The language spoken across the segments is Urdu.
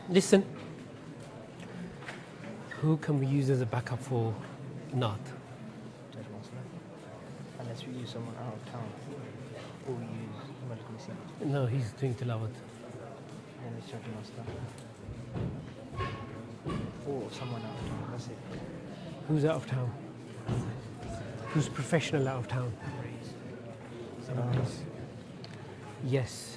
Listen, who can we use as a backup for Nath? Unless we use someone out of town, or we use Malik Missing, No, he's doing tilawat. then it's Jati Master. Or someone out of town, that's it. Who's out of town? Who's professional out of town? Yes.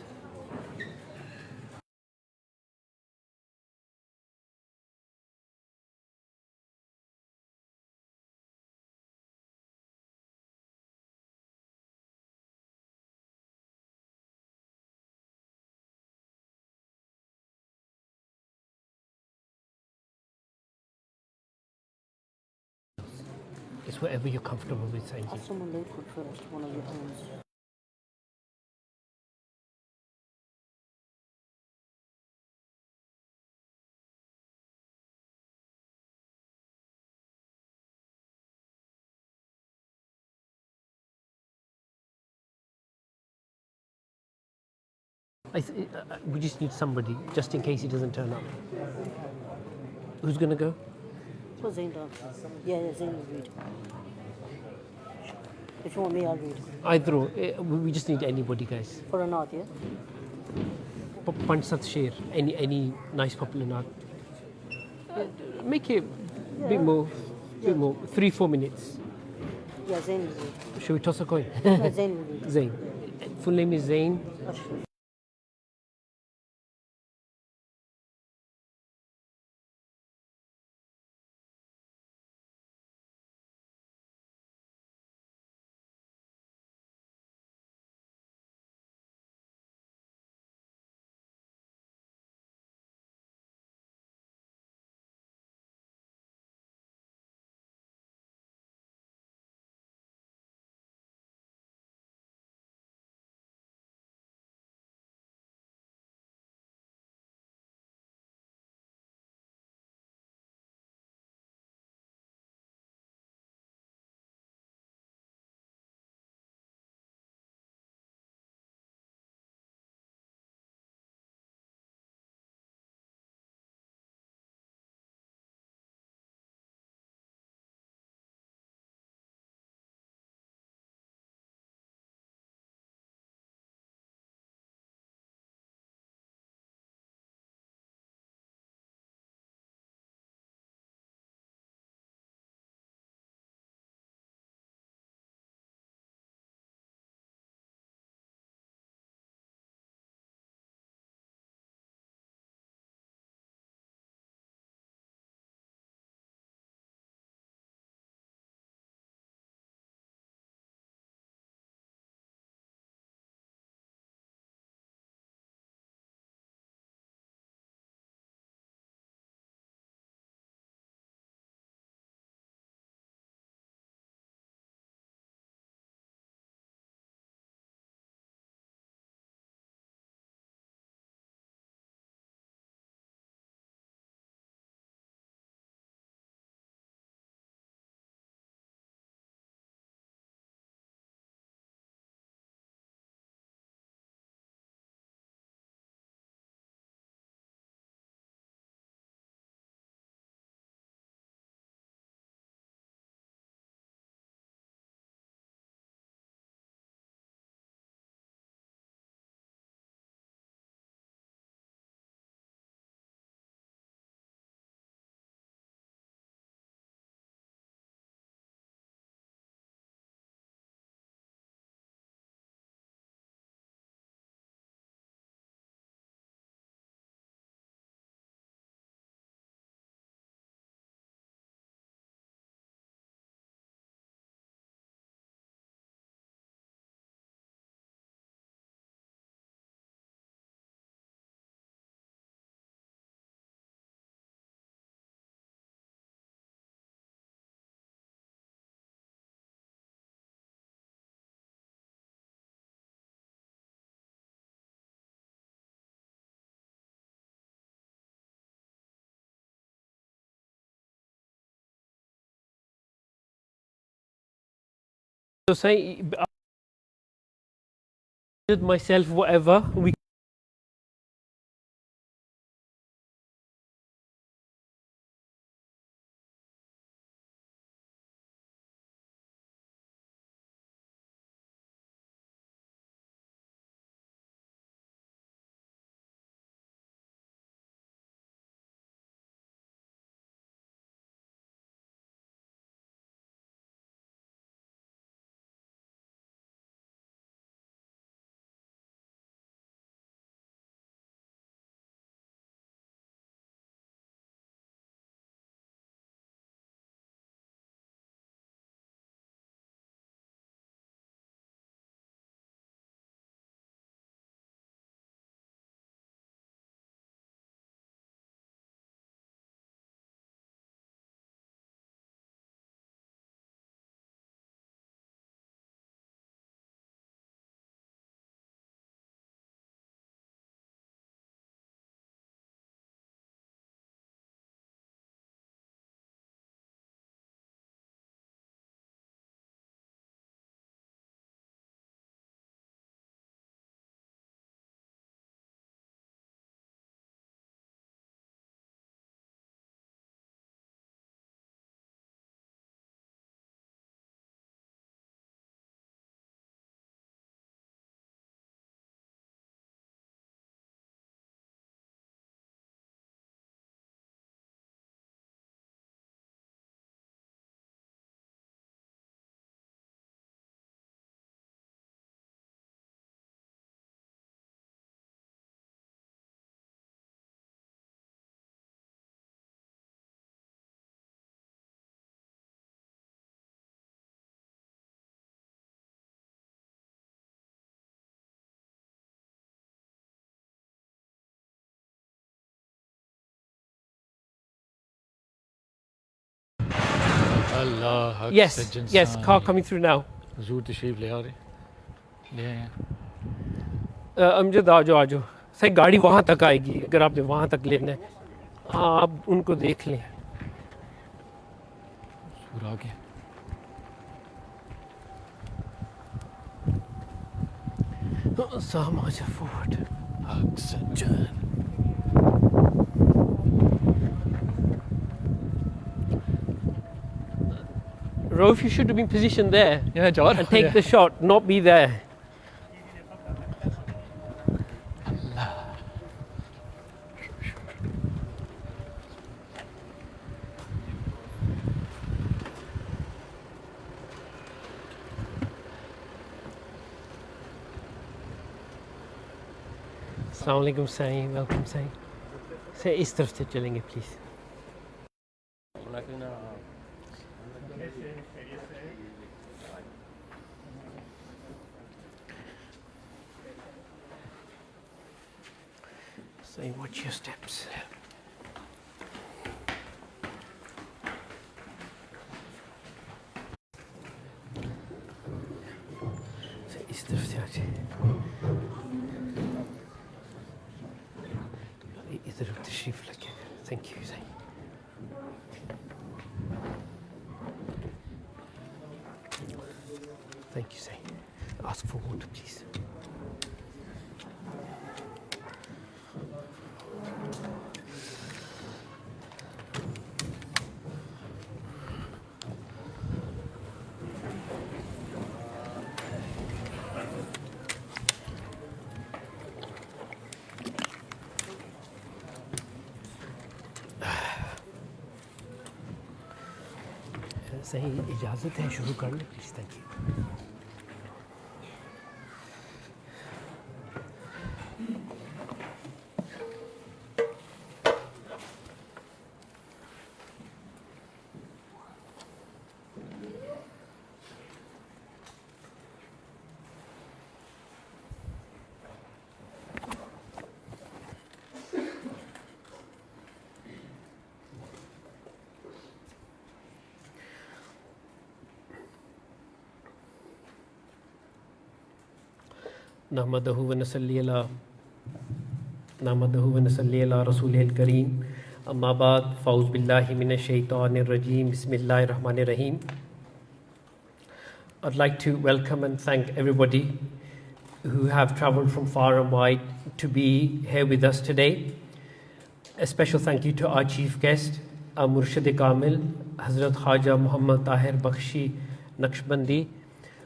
It's whatever you're comfortable with saying. Have someone local first, one of your own. We just need somebody, just in case he doesn't turn up. Who's going to go? That's what Zain does. Yeah, Zain will read. If you want me, I'll read. Either or. We just need anybody, guys. For a Nath, yeah? Panch Sat Sher, any nice popular Nath. Make it a bit more, 3-4 minutes. Yeah, Zain will read. Should we toss a coin? No, Zain will read. Zain. Full name is Zain. Ashraf. So say myself, whatever we اللہ حق Yes, سجن yes, car ثانی coming through now. حضور تشریف لے آ رہے لے آئے ہیں امجد آ جاؤ صحیح گاڑی وہاں تک آئے گی اگر آپ نے وہاں تک لینا ہے. ہاں آپ ان کو دیکھ لیں. حضور آ گئے سام آ جا فورڈ. حق سجن Rauf, you should have been positioned there یا جار and take the shot, not be there. السلام علیکم سائیں, ویلکم سائیں. سے اس طرف سے چلیں گے please. Say, watch your steps. Say, اس طرف سے آ جائے. ادھر تشریف لگے. Thank you, Say. Thank you, Say. Ask for water, please. صحیح اجازت ہے شروع کر لیں پلیز. Thank you. نحمدہ ونصلی علی رسولہ الکریم. اما بعد فاعوذ باللہ من الشیطان الرجیم. بسم اللہ الرحمن الرحیم. I'd like to welcome and thank everybody who have traveled from far and wide to be here with us today. A special thank you to our chief guest, our Murshid Kamil, Hazrat Khaja Muhammad Tahir Bakhshi Naqshbandi,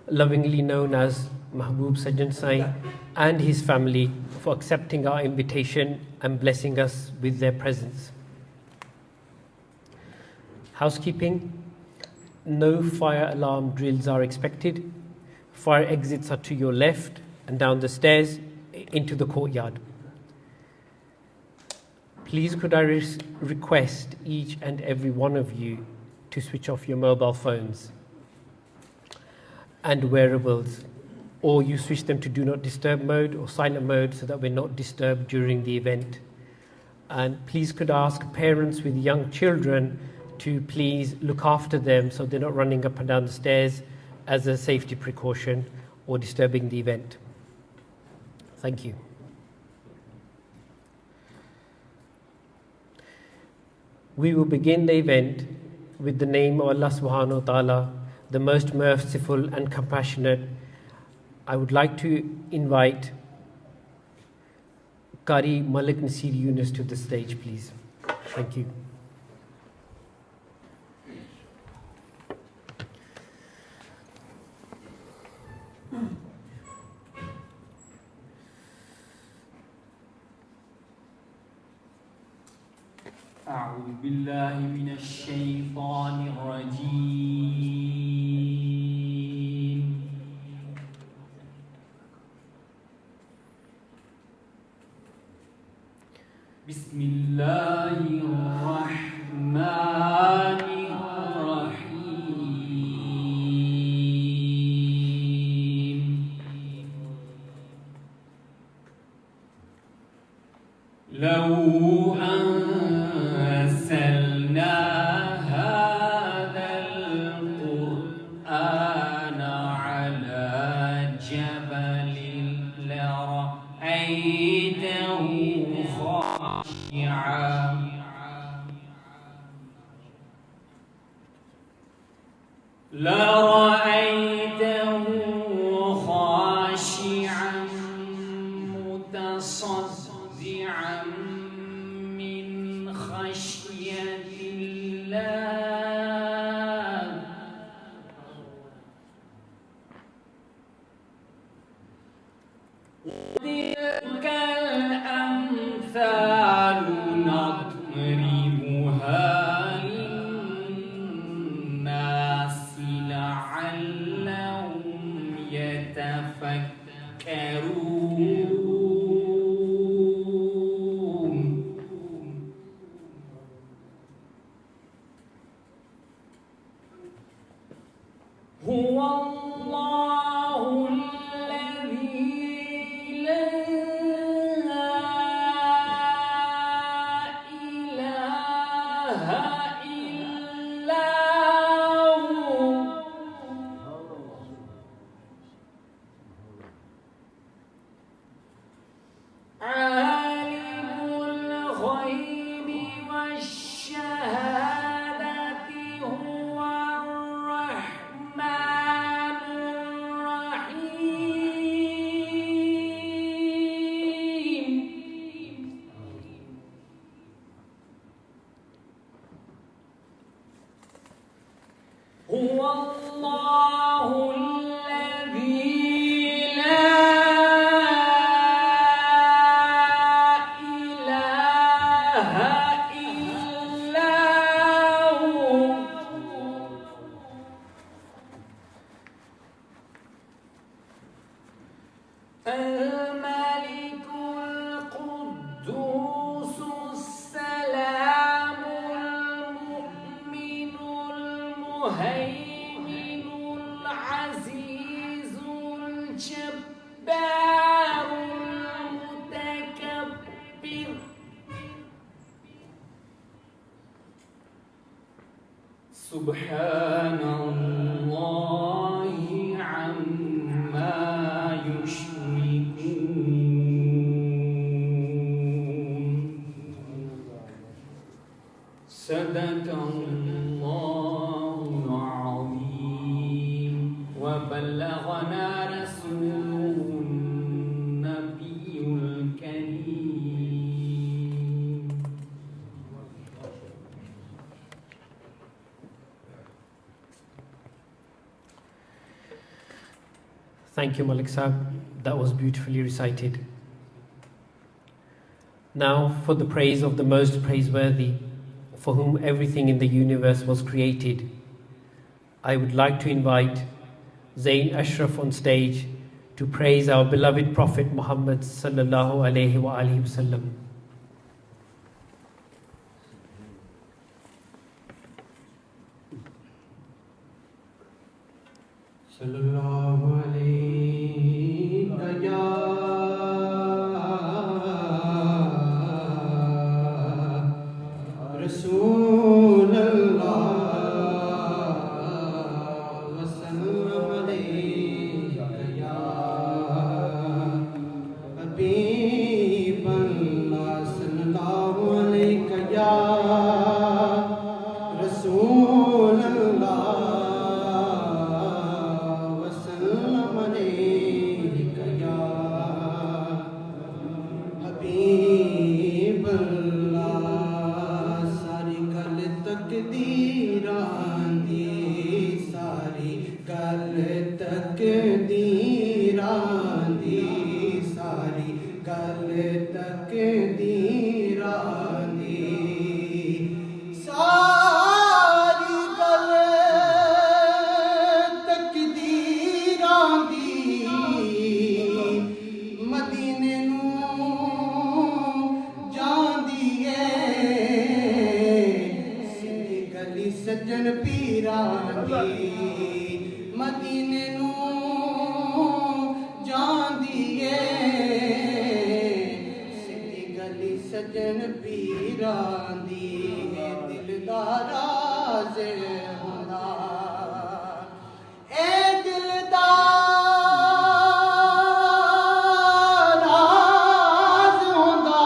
lovingly known as Mahbub Sajjan Sai, and his family for accepting our invitation and blessing us with their presence. Housekeeping: no fire alarm drills are expected. Fire exits are to your left and down the stairs into the courtyard. Please could I request each and every one of you to switch off your mobile phones and wearables, or you switch them to do not disturb mode or silent mode so that we're not disturbed during the event. And please could I ask parents with young children to please look after them so they're not running up and down the stairs as a safety precaution or disturbing the event. Thank you. We will begin the event with the name of Allah subhanahu wa ta'ala, the most merciful and compassionate. I would like to invite Qari Malik Nasir Yunus to the stage, please. Thank you. أعوذ بالله من الشيطان الرجيم. بسم الله الرحمن الرحيم. لو أنزلنا هذا لرأيته خاشعا متصدعا من خشية الله تلك الأمثال نضربها للناس لعلهم يتفكرون هو الله الذي لا إله إلا هو عالم الغيب والشهادة هو الرحمن الرحيم هو الله الذي لا إله إلا هو الملك القدوس السلام المؤمن المهيمن العزيز الجبار المتكبر سبحان الله عما يشركون صدق الله العظيم وبلغنا رسوله النبي الكريم. Thank you, Malik Sahib. That was beautifully recited. Now, for the praise of the most praiseworthy, for whom everything in the universe was created, I would like to invite Zain Ashraf on stage to praise our beloved Prophet Muhammad sallallahu alaihi wa alihi wasallam. Sallallahu alayhi ya Rasulullah wa sallam alayka ya Habibullah sallallahu alayka ya Rasulullah ਸੱਜਣ ਪੀਰਾਂ ਦੀ ਮਦੀਨੇ ਨੂੰ ਜਾਂਦੀ ਏ ਸਿੱਧੀ ਗਲੀ ਸੱਜਣ ਪੀਰਾਂ ਦੀ ਦਿਲ ਦਾ ਰਾਜ਼ ਹੁੰਦਾ ਏ ਦਿਲ ਦਾ ਰਾਜ਼ ਹੁੰਦਾ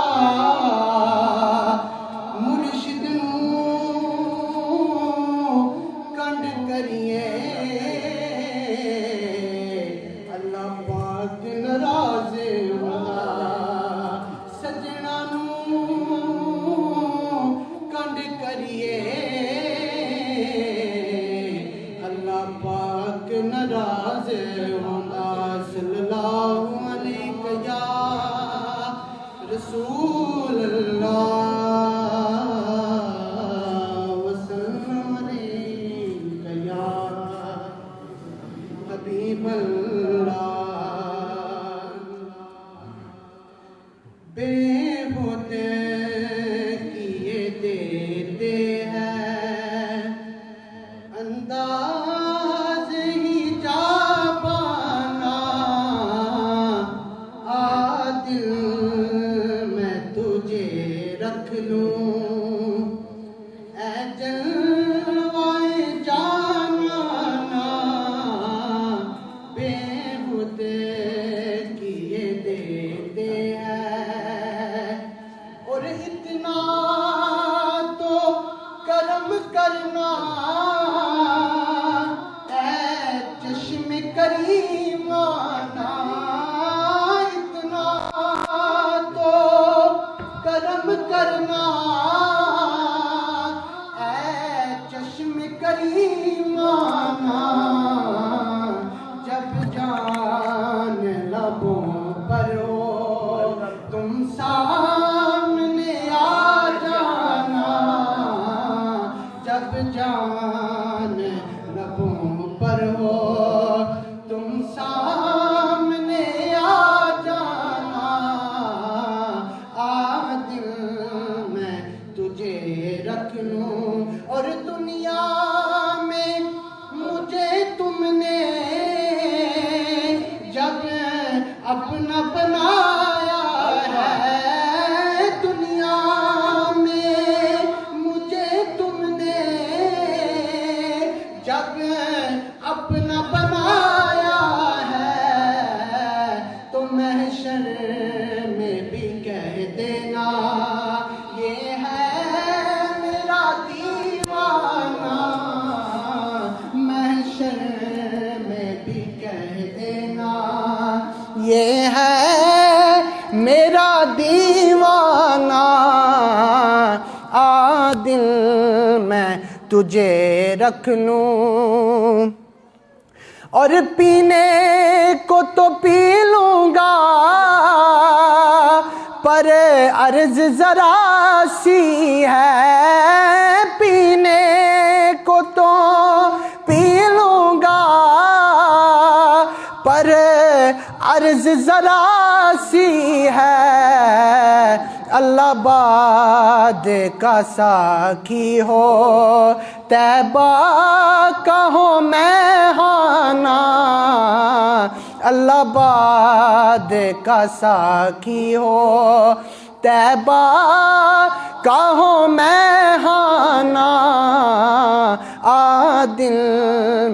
تجھے رکھ لوں اے جلوائے جانانا بےہودے کیے دیتے ہیں اور اتنا تو کرم کرنا اے چشم کریمانہ اتنا تو کرم کرنا اے چشم کریمانہ جب جان لبوں پر ہو تم سامنے آ جانا جب جان لبوں پر ہو تم سامنے آ جانا آ دل میں تجھے رکھ لوں اور دنیا میں مجھے تم نے جب اپنا بنایا ہے دنیا میں مجھے تم نے جب اپنا بنایا ہے تو محشر میں بھی کہہ دینا یہ ہے میرا دیوانہ محشر میں بھی کہہ دینا یہ ہے میرا دیوانہ آ دل میں تجھے رکھ لوں اور پینے کو تو پی لوں گا پر عرض ذرا سی ہے پینے کو تو پی لوں گا پر عرض ذرا سی ہے اللہ باد کا ساقی ہو طیبہ کا ہو میخانہ اللہ باد کا ساقی ہو طیبہ کا ہو میخانہ آ دل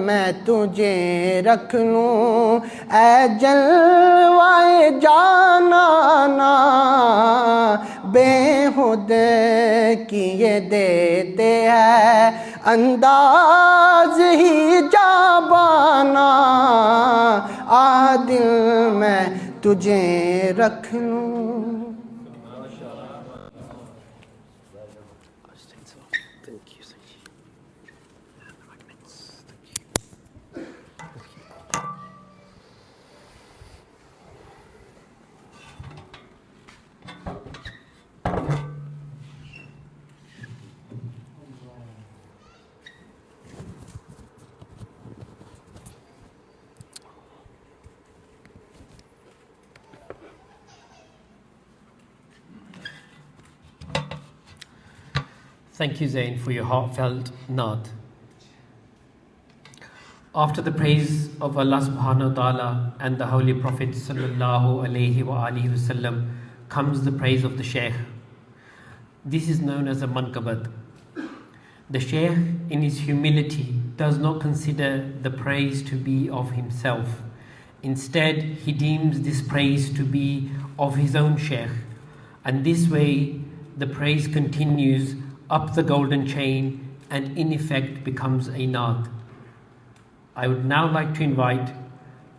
میں تجھے رکھ لوں اے جلوائے جانانا بےہودے کیے دیتے ہیں انداز ہی جابانا آ دل میں تجھے رکھ لوں Thank you, Zain, for your heartfelt naat. After the praise of Allah subhanahu wa ta'ala and the Holy Prophet sallallahu alayhi wa alihi wasallam comes the praise of the Shaykh. This is known as a manqabat. The Shaykh, in his humility, does not consider the praise to be of himself. Instead, he deems this praise to be of his own Shaykh. And this way, the praise continues up the golden chain and in effect becomes a naat. I would now like to invite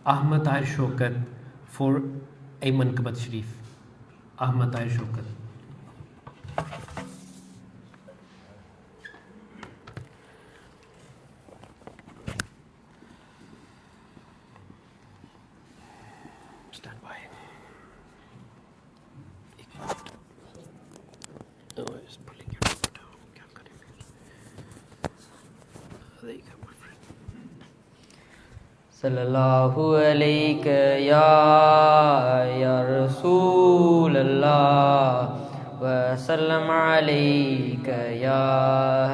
Ahmad Tahir Shaukat for a manqabat sharif. Ahmad Tahir Shaukat. Stand by. Oh, it's pulling your number down. There you go, my friend. Sallallahu alayka ya Rasul Allah wa sallam alayka ya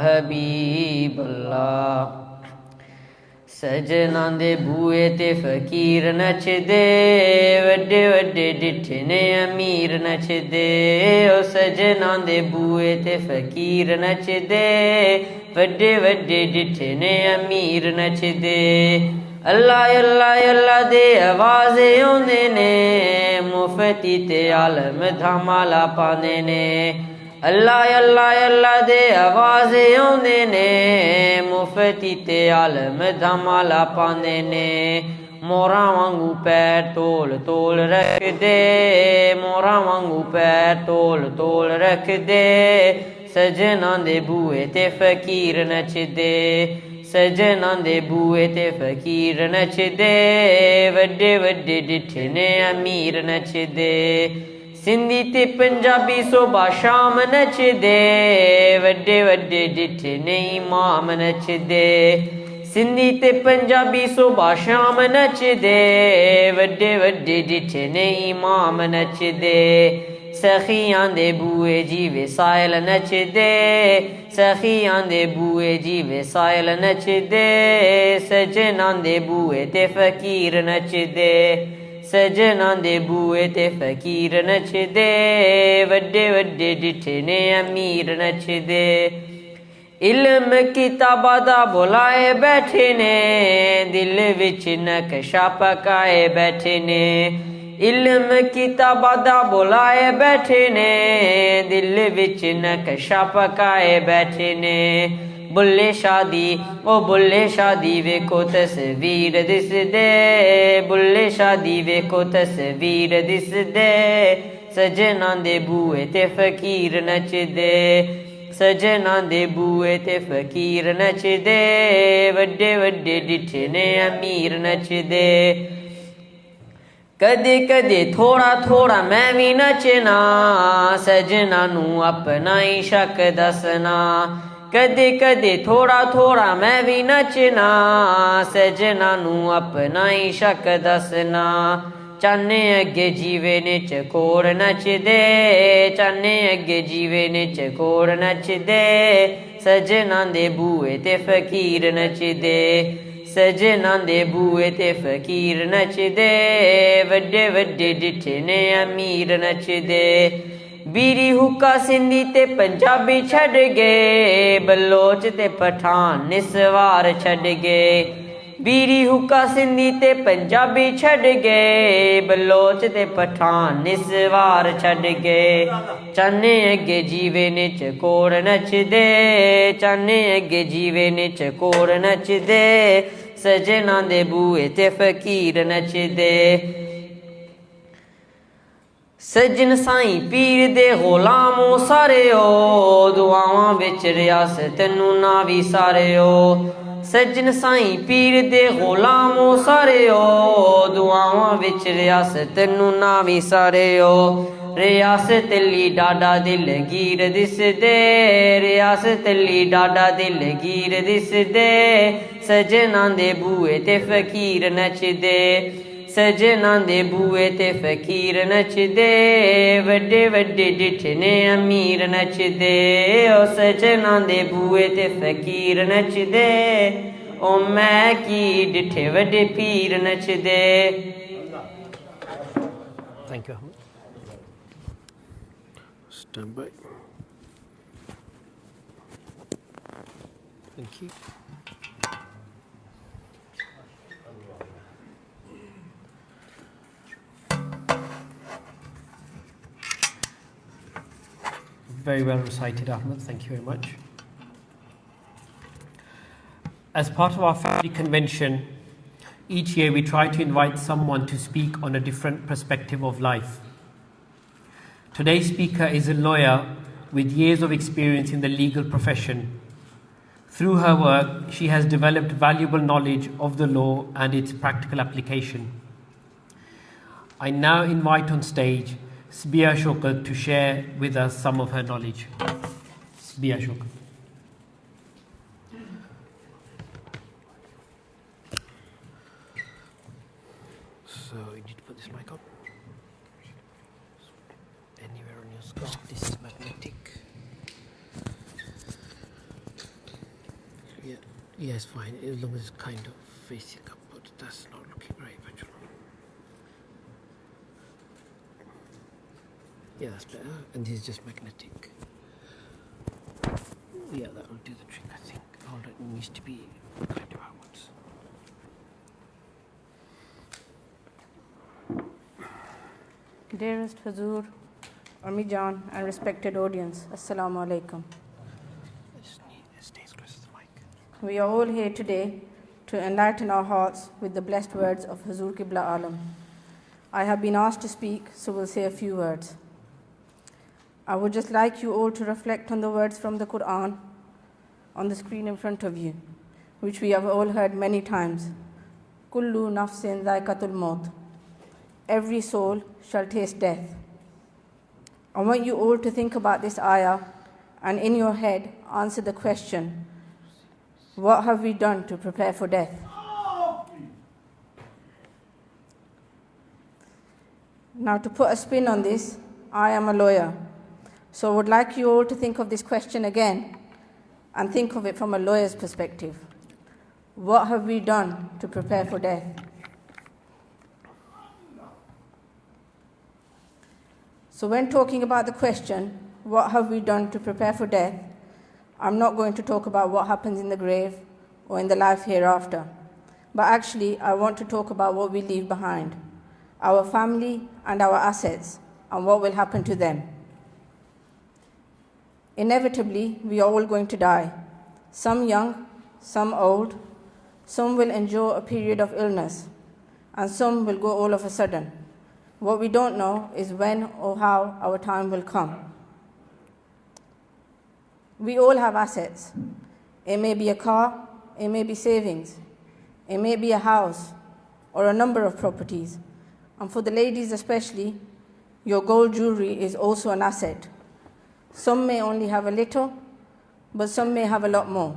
Habib Allah. سجنا دے بوئے تے فقیر نچ دے وڈے وڈے ڈٹھے نے امیر نچ دے او سجنا دے بوئے تے فقیر نچ دے وڈے وڈے ڈٹھے نے امیر نچ دے اللہ اللہ اللہ دے آوازے اوندے نے مفتی تے عالم دھمالا پاندے نے اللہ اللہ اللہ دے آوازے اوندے نے مفتی تے عالم دھمالا پاندے نے موراں وانگو پیر تول تول رکھ دے موراں وانگو پیر تول تول رکھ دے سجنا دے بوئے تے فقیر نچ دے سجنا دے بوئے تے فقیر نچ دے وڈے وڈے ڈٹھے نے امیر نچ دے سندھی تے پنجابی صبح شام نچ دے وڈے وڈے ڈٹھے نے امام نچ دے سندھی تے پنجابی صبح شام نچ دے وڈے وڈے ڈٹھے نے امام نچ دے سخیاں دے بوئے جی وسائل نچ دے سخیاں دے بوئے جی وسائل نچ دے سجنا دے بوئے تے فقیر نچ دے سجنا دے بوئے تے فقیر نچ دے وڈے وڈے ڈٹھے نے امیر نچ دے علم کتاباں دا بلائے بیٹھے نے دل وچ نقشہ پکائے بیٹھے نے علم کتاباں دا بلائے بیٹھے نے دل وچ نقشہ پکائے بیٹھے نے بلے شادی او بلے شادی ویکھو تصویر دس دے بلے شادی ویکھو تصویر دس دے سجنا دے بوئے تے فقیر نچ دے سجنا دے بوئے تے فقیر نچ دے وڈے وڈے ڈٹھے نے امیر نچ دے کدے کدے تھوڑا تھوڑا میں بھی نچنا سجنا نو اپنا ہی شک دسنا کدے کدے تھوڑا تھوڑا میں بھی نچنا سجنا نو اپنا ہی شک دسنا چانے اگے جیوے نے چکوڑ نچ دے چانے اگے جیوے نے چکوڑ نچ دے سجنا دے بوئے تے فقیر نچ دے سجنا دے بوئے تے فقیر نچ دے وڈے وڈے ڈٹھے نے امیر نچ دے بیری حکا سندھی تے پنجابی چھڈ گئے بلوچ تے پٹھان نسوار چھڈ گئے بیری حکا سندھی تے پنجابی چھڈ گئے بلوچ تے پٹھان نسوار چھڈ گئے چانے اگے جیوے نے چکوڑ نچ دے چانے اگے جیوے نے چکوڑ نچ دے سجنا دے بوئے تے فقیر نچ دے سجن سائیں پیر دے غلاموں سارے او دعاواں وچ ریاست نو نا وی سارے او سجن سائیں پیر دے غلاموں سارے او دعاواں وچ ریاست نو نا وی سارے او ریاست لی ڈاڈا دل گیر دس دے ریاست لی ڈاڈا دل گیر دس دے سجنا دے بوئے تے فقیر نچ دے سجنا دے بوئے تے فقیر نچ دے وڈے وڈے ڈٹھے نے امیر نچ دے او سجنا دے بوئے تے فقیر نچ دے او میں کی ڈٹھے وڈے پیر نچ دے Thank you, Ahmed. Stand by. Thank you. Very well recited, Ahmed. Thank you very much. As part of our family convention, each year we try to invite someone to speak on a different perspective of life. Today's speaker is a lawyer with years of experience in the legal profession. Through her work, she has developed valuable knowledge of the law and its practical application. I now invite on stage Sbia Shaukat to share with us some of her knowledge. Sbia Shaukat. So you need to put this mic up. Anywhere on your skull. This is magnetic. Yeah, it's fine as long as it's kind of facing upward. That's not looking very good. Yeah, that's better. And this is just magnetic. Yeah, that will do the trick, I think. All it needs to be kind of outwards. Dearest Hazur, Ami Jan, and respected audience, Assalamu alaikum. Stay as close to the mic. We are all here today to enlighten our hearts with the blessed words of Hazur Qibla Alam. I have been asked to speak, so we'll say a few words. I would just like you all to reflect on the words from the Quran on the screen in front of you, which we have all heard many times. Kullu nafsin dhaikatul maut. Every soul shall taste death. I want you all to think about this ayah and in your head answer the question, what have we done to prepare for death? Now, to put a spin on this, I am a lawyer. So I would like you all to think of this question again and think of it from a lawyer's perspective. What have we done to prepare for death? So when talking about the question, what have we done to prepare for death, I'm not going to talk about what happens in the grave or in the life hereafter. But actually, I want to talk about what we leave behind, our family and our assets, and what will happen to them. Inevitably, we are all going to die. Some young, some old, some will endure a period of illness, and some will go all of a sudden. What we don't know is when or how our time will come. We all have assets. It may be a car, it may be savings, it may be a house or a number of properties. And for the ladies especially, your gold jewelry is also an asset. Some may only have a little, but some may have a lot more.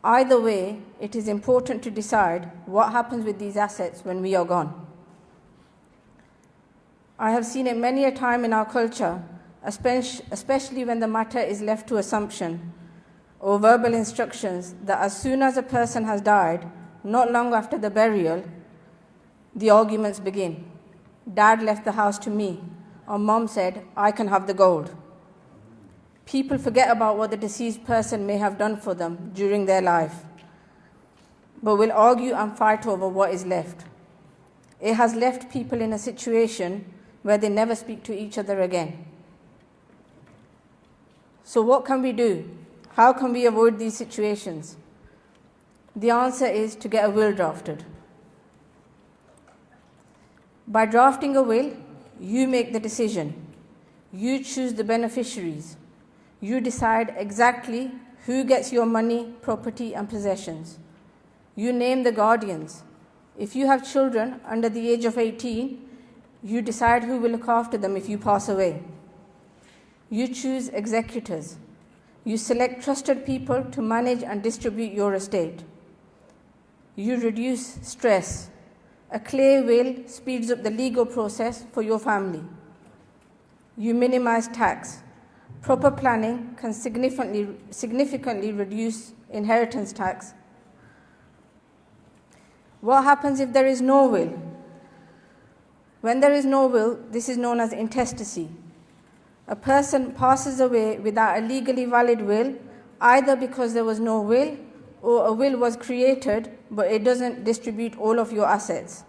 Either way, it is important to decide what happens with these assets when we are gone. I have seen it many a time in our culture, especially when the matter is left to assumption or verbal instructions, that as soon as a person has died, not long after the burial, the arguments begin. Dad left the house to me, or Mom said, I can have the gold. People forget about what the deceased person may have done for them during their life, but will argue and fight over what is left. It has left people in a situation where they never speak to each other again. So what can we do? How can we avoid these situations? The answer is to get a will drafted. By drafting a will, you make the decision. You choose the beneficiaries. You decide exactly who gets your money, property, and possessions. You name the guardians. If you have children under the age of 18, you decide who will look after them if you pass away. You choose executors. You select trusted people to manage and distribute your estate. You reduce stress. A clear will speeds up the legal process for your family. You minimize tax. Proper planning can significantly reduce inheritance tax. What happens if there is no will? When there is no will, this is known as intestacy. A person passes away without a legally valid will, either because there was no will or a will was created but it doesn't distribute all of your assets.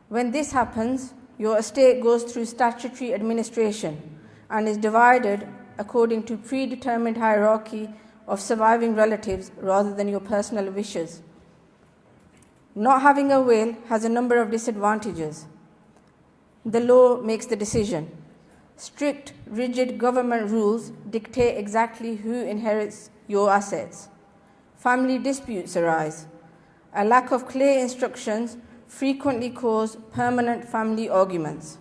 When this happens, your estate goes through statutory administration and is divided according to predetermined hierarchy of surviving relatives rather than your personal wishes. Not having a will has a number of disadvantages. The law makes the decision. Strict, rigid government rules dictate exactly who inherits your assets. Family disputes arise. A lack of clear instructions frequently cause permanent family arguments.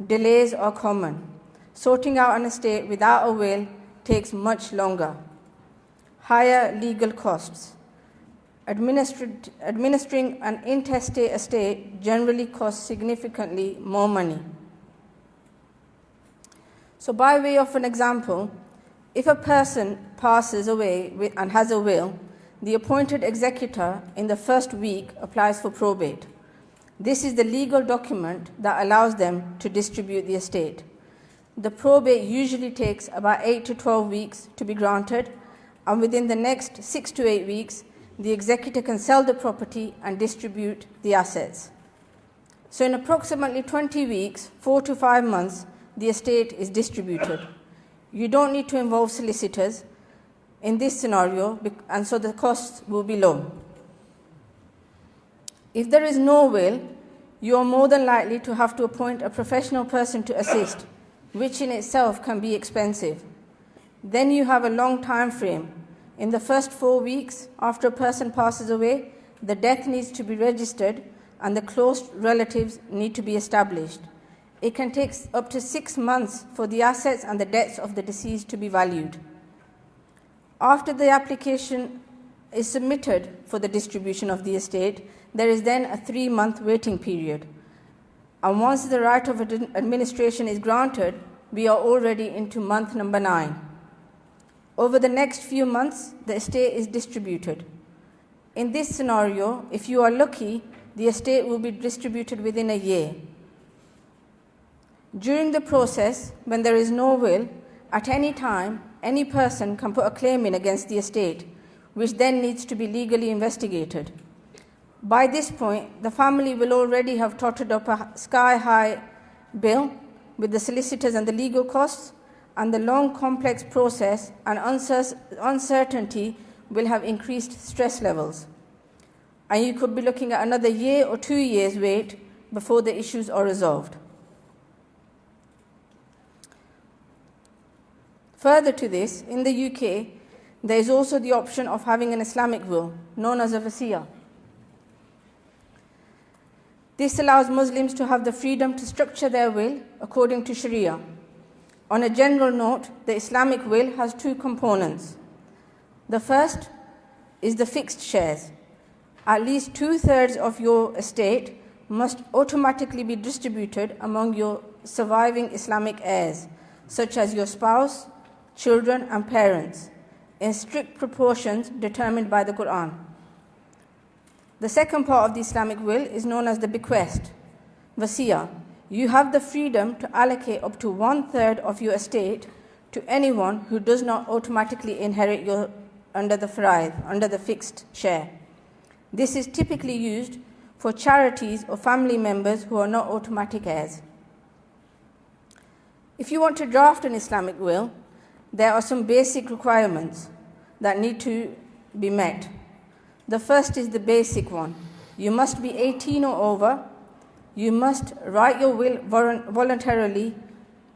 Delays are common. Sorting out an estate without a will takes much longer. Higher legal costs. Administering an intestate estate generally costs significantly more money. So by way of an example, if a person passes away and has a will, the appointed executor in the first week applies for probate. This is the legal document that allows them to distribute the estate. The probate usually takes about 8 to 12 weeks to be granted, and within the next 6 to 8 weeks, the executor can sell the property and distribute the assets. So in approximately 20 weeks, 4 to 5 months, the estate is distributed. You don't need to involve solicitors in this scenario, and so the costs will be low. If there is no will, you are more than likely to have to appoint a professional person to assist, which in itself can be expensive. Then you have a long time frame. In the first 4 weeks after a person passes away, the death needs to be registered and the close relatives need to be established. It can take up to 6 months for the assets and the debts of the deceased to be valued. After the application is submitted for the distribution of the estate, there is then a 3-month waiting period. And once the right of administration is granted, we are already into month number 9. Over the next few months, the estate is distributed. In this scenario, if you are lucky, the estate will be distributed within a year. During the process, when there is no will, at any time, any person can put a claim in against the estate, which then needs to be legally investigated. By this point, the family will already have totted up a sky-high bill with the solicitors and the legal costs, and the long, complex process and uncertainty will have increased stress levels. And you could be looking at another year or 2 years wait before the issues are resolved. Further to this, in the UK, there is also the option of having an Islamic will, known as a wasiya. This allows Muslims to have the freedom to structure their will according to Sharia. On a general note, the Islamic will has 2 components. The first is the fixed shares. At least 2/3 of your estate must automatically be distributed among your surviving Islamic heirs, such as your spouse, children, and parents, in strict proportions determined by the Quran. The second part of the Islamic will is known as the bequest, wasiya. You have the freedom to allocate up to 1/3 of your estate to anyone who does not automatically inherit under the faraid, under the fixed share. This is typically used for charities or family members who are not automatic heirs. If you want to draft an Islamic will, there are some basic requirements that need to be met. The first is the basic one. You must be 18 or over. You must write your will voluntarily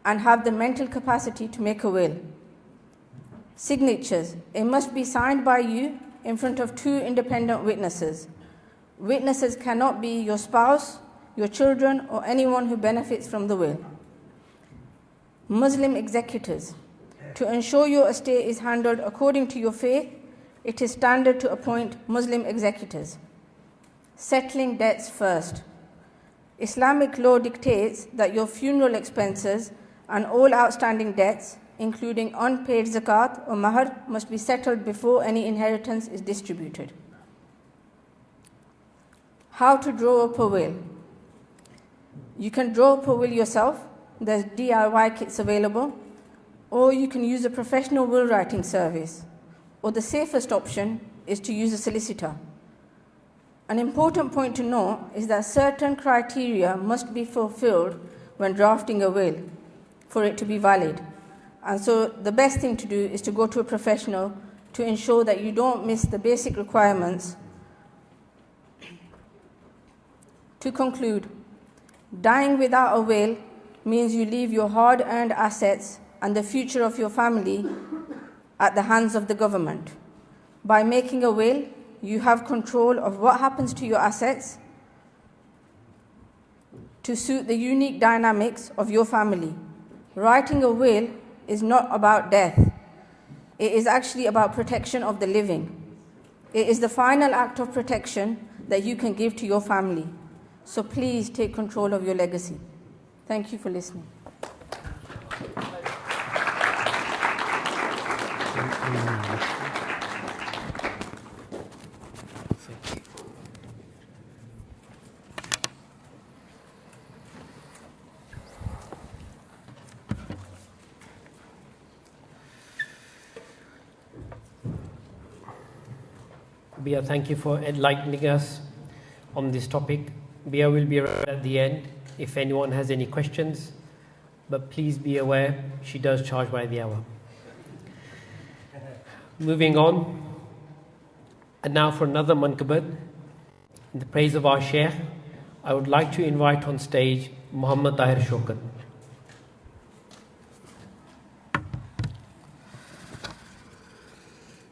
and have the mental capacity to make a will. Signatures. It must be signed by you in front of 2 independent witnesses. Witnesses cannot be your spouse, your children, or anyone who benefits from the will. Muslim executors. To ensure your estate is handled according to your faith, it is standard to appoint Muslim executors. Settling debts first. Islamic law dictates that your funeral expenses and all outstanding debts, including unpaid zakat or mahr, must be settled before any inheritance is distributed. How to draw up a will. You can draw up a will yourself. There's DIY kits available. Or you can use a professional will writing service. Or the safest option is to use a solicitor. An important point to note is that certain criteria must be fulfilled when drafting a will for it to be valid. And so the best thing to do is to go to a professional to ensure that you don't miss the basic requirements. To conclude, dying without a will means you leave your hard-earned assets and the future of your family at the hands of the government. By making a will, you have control of what happens to your assets to suit the unique dynamics of your family. Writing a will is not about death. It is actually about protection of the living. It is the final act of protection that you can give to your family. So please take control of your legacy. Thank you for listening. Bia, thank you for enlightening us on this topic. Bia will be around at the end if anyone has any questions, but please be aware she does charge by the hour. Moving on, and now for another manqabat, in the praise of our Shaykh, I would like to invite on stage Muhammad Tahir Shokat.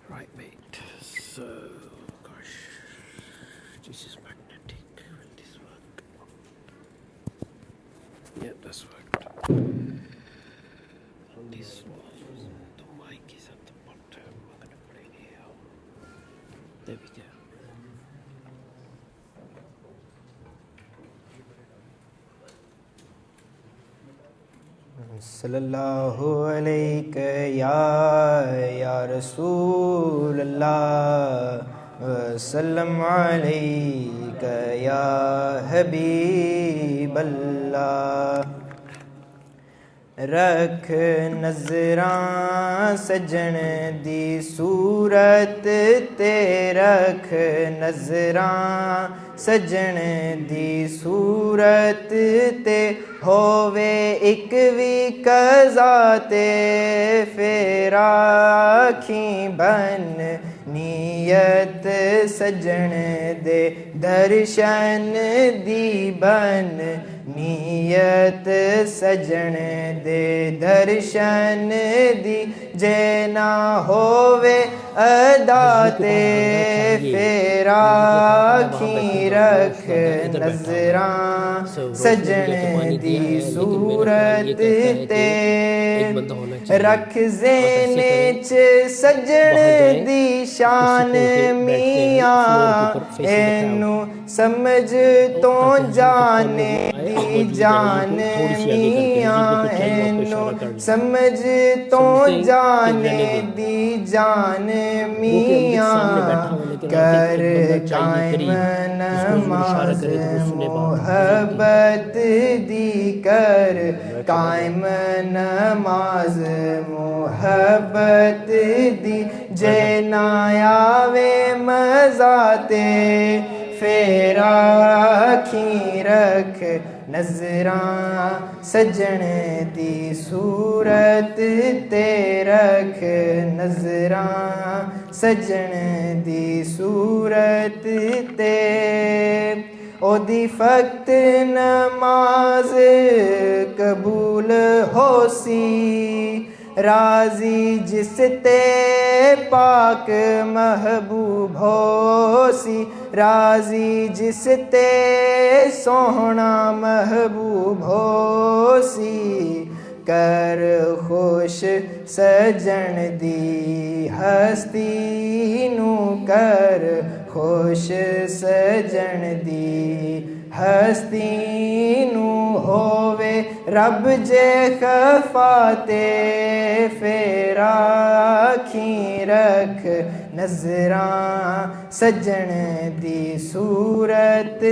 Right, mate. So, gosh, this is magnetic. Will this work? Yep, that's worked. On this one, the mic is at the bottom. I'm going to put it here. There we go. صلی اللہ علیہ یا رسول اللہ وسلم علیک یا حبیب اللہ رکھ نظراں سجن دی صورت تے رکھ نظراں سجن دی صورت تے ہووے ایک وی قضا تے پھر آکھیں بن نیت سجن دے درشن دی بن نیت سجن دے درشن دی جے نہ ہووے ادا تے پھر آکھیں رکھ نظراں سجن دی صورت تے رکھ ذہن چ سجن دی شان میاں اینو سمجھ تو جانے دی جان میاں اینو سمجھ تو جانے دی جان میاں کر قائم نماز محبت دی کر قائم نماز محبت دی جے نہ آوے مزہ تے پھر آکھیں رکھ نظراں سجن دی صورت تے رکھ نظراں سجن دی صورت تے او دی فقط نماز قبول ہو سی راضی جس تے پاک محبوب ہو سی راضی جس تے سوہنا محبوب ہو سی کر خوش سجن دی ہستی نو کر خوش سجن دی ہستی نو ہووے رب جے خفا تے پھر آکھیں رکھ نظراں سجن دی صورت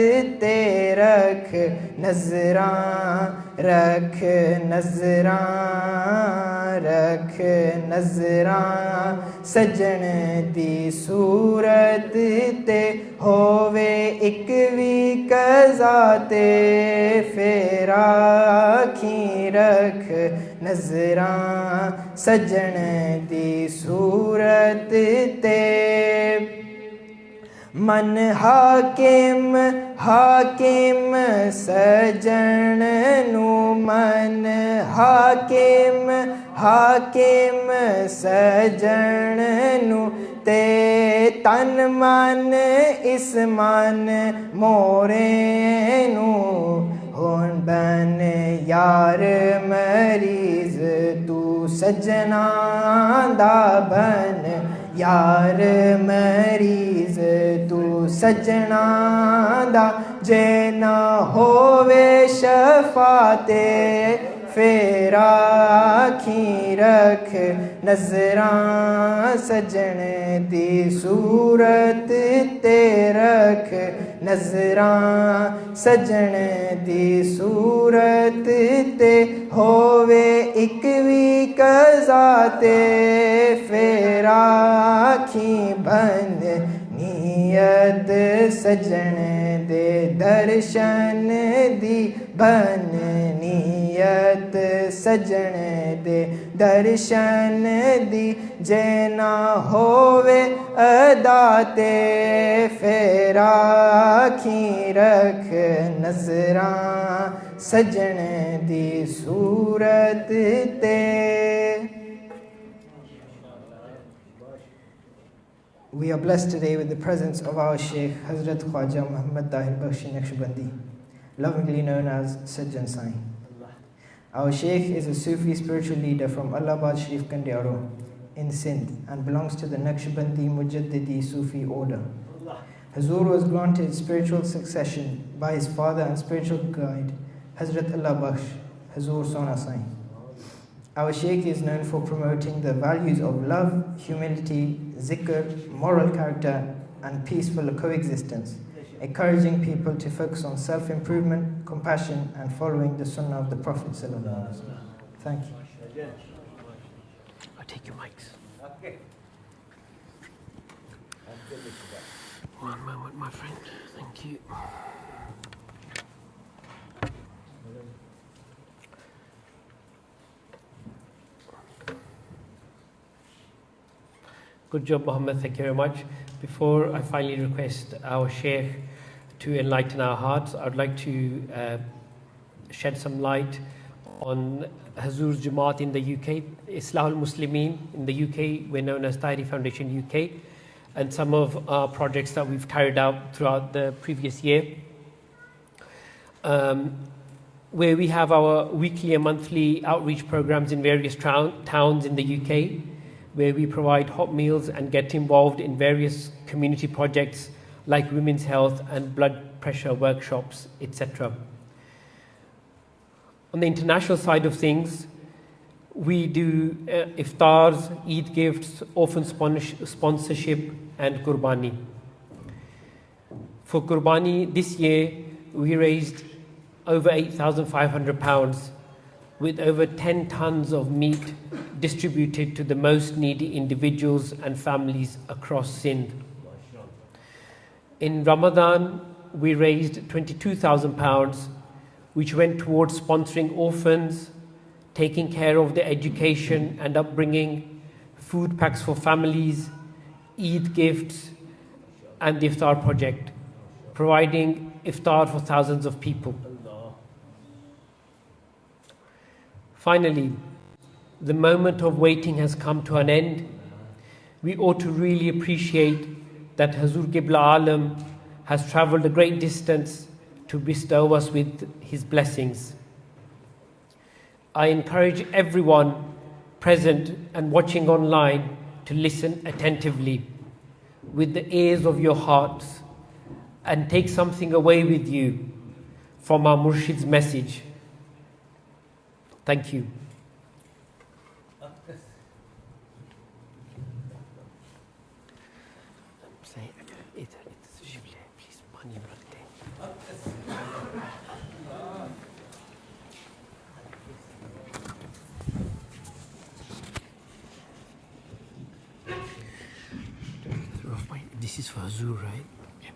تے رکھ نظراں رکھ نظراں رکھ نظراں سجن دی صورت تے ہووے ایک وی قضا تے پھر آکھیں رکھ نظراں سجن دی صورت تے من حاکم حاکم سجن نو من حاکم حاکم سجن نو تے تن من اس من مورے نو ہون بن یار مریض تو سجنا دا بن یار مریض تو سجنا دا جے نہ ہووے شفاعت پھر آکھیں رکھ نظراں سجن دی صورت تے رکھ نظراں سجن دی صورت تے ہووے ایک وی قضا تے پھر آکھیں بند نیت سجن دے درشن دی بن نیت سجن دے درشن دی جے نہ ہووے ادا تے پھر آکھیں رکھ نظراں سجن دی صورت تے. We are blessed today with the presence of our Shaykh Hazrat Khwaja Muhammad Tahir Bakhshi Naqshbandi, lovingly known as Sajjan Sai. Our Shaykh is a Sufi spiritual leader from Allahabad Sharif Kandiaro in Sindh and belongs to the Naqshbandi Mujaddidi Sufi order. Hazur was granted spiritual succession by his father and spiritual guide, Hazrat Allah Bakhsh, Hazur Sona Sai. Our Shaykh is known for promoting the values of love, humility, zikr, moral character, and peaceful coexistence, encouraging people to focus on self-improvement, compassion, and following the sunnah of the Prophet ﷺ. Thank you. I'll take your mics. Okay. One moment, my friend. Thank you. Good job, Mohammed. Thank you very much. Before I finally request our Sheikh to enlighten our hearts, I would like to shed some light on Hazur's Jamaat in the UK, Islahul Muslimin in the UK. We're known as Tahiri Foundation UK, and some of our projects that we've carried out throughout the previous year, where we have our weekly and monthly outreach programs in various towns in the UK, where we provide hot meals and get involved in various community projects like women's health and blood pressure workshops, etc. On the international side of things, we do iftars, Eid gifts, orphan sponsorship, and Qurbani. For Qurbani this year, we raised over £8,500 with over 10 tons of meat distributed to the most needy individuals and families across Sindh. In Ramadan, we raised £22,000, which went towards sponsoring orphans, taking care of their education and upbringing, food packs for families, Eid gifts, and the Iftar project, providing iftar for thousands of people. Finally, the moment of waiting has come to an end. We ought to really appreciate that Hazur Qibla Alam has travelled a great distance to bestow us with his blessings. I encourage everyone present and watching online to listen attentively with the ears of your hearts and take something away with you from our Murshid's message. Thank you. This is for Hazur, right? Yeah.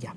Yeah.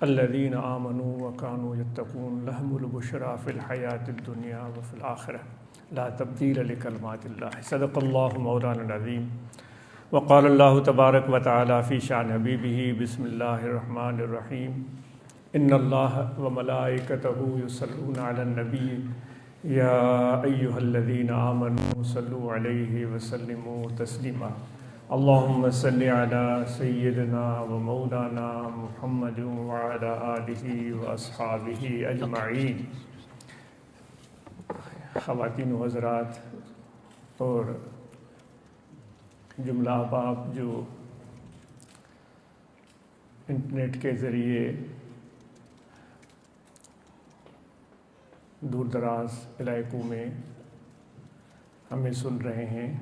الذین آمنوا وکانوا یتقون لہم البشری فی الحیاۃ الدنیا وفی الآخرہ لا تبدیل لکلمات اللہ صدق اللہ مولانا العظیم وقال اللہ تبارک و تعالی فی شان حبیبہ بسم اللہ الرحمن الرحیم ان اللہ وملائکتہ یصلون علی النبی یا ایہا الذین آمنوا صلوا علیہ وسلموا تسلیما اللہم صلی علی سیدنا و مولانا محمد وعلی آلہ و اصحابہ اجمعین۔ خواتین و حضرات اور جملہ احباب جو انٹرنیٹ کے ذریعے دور دراز علاقوں میں ہمیں سن رہے ہیں،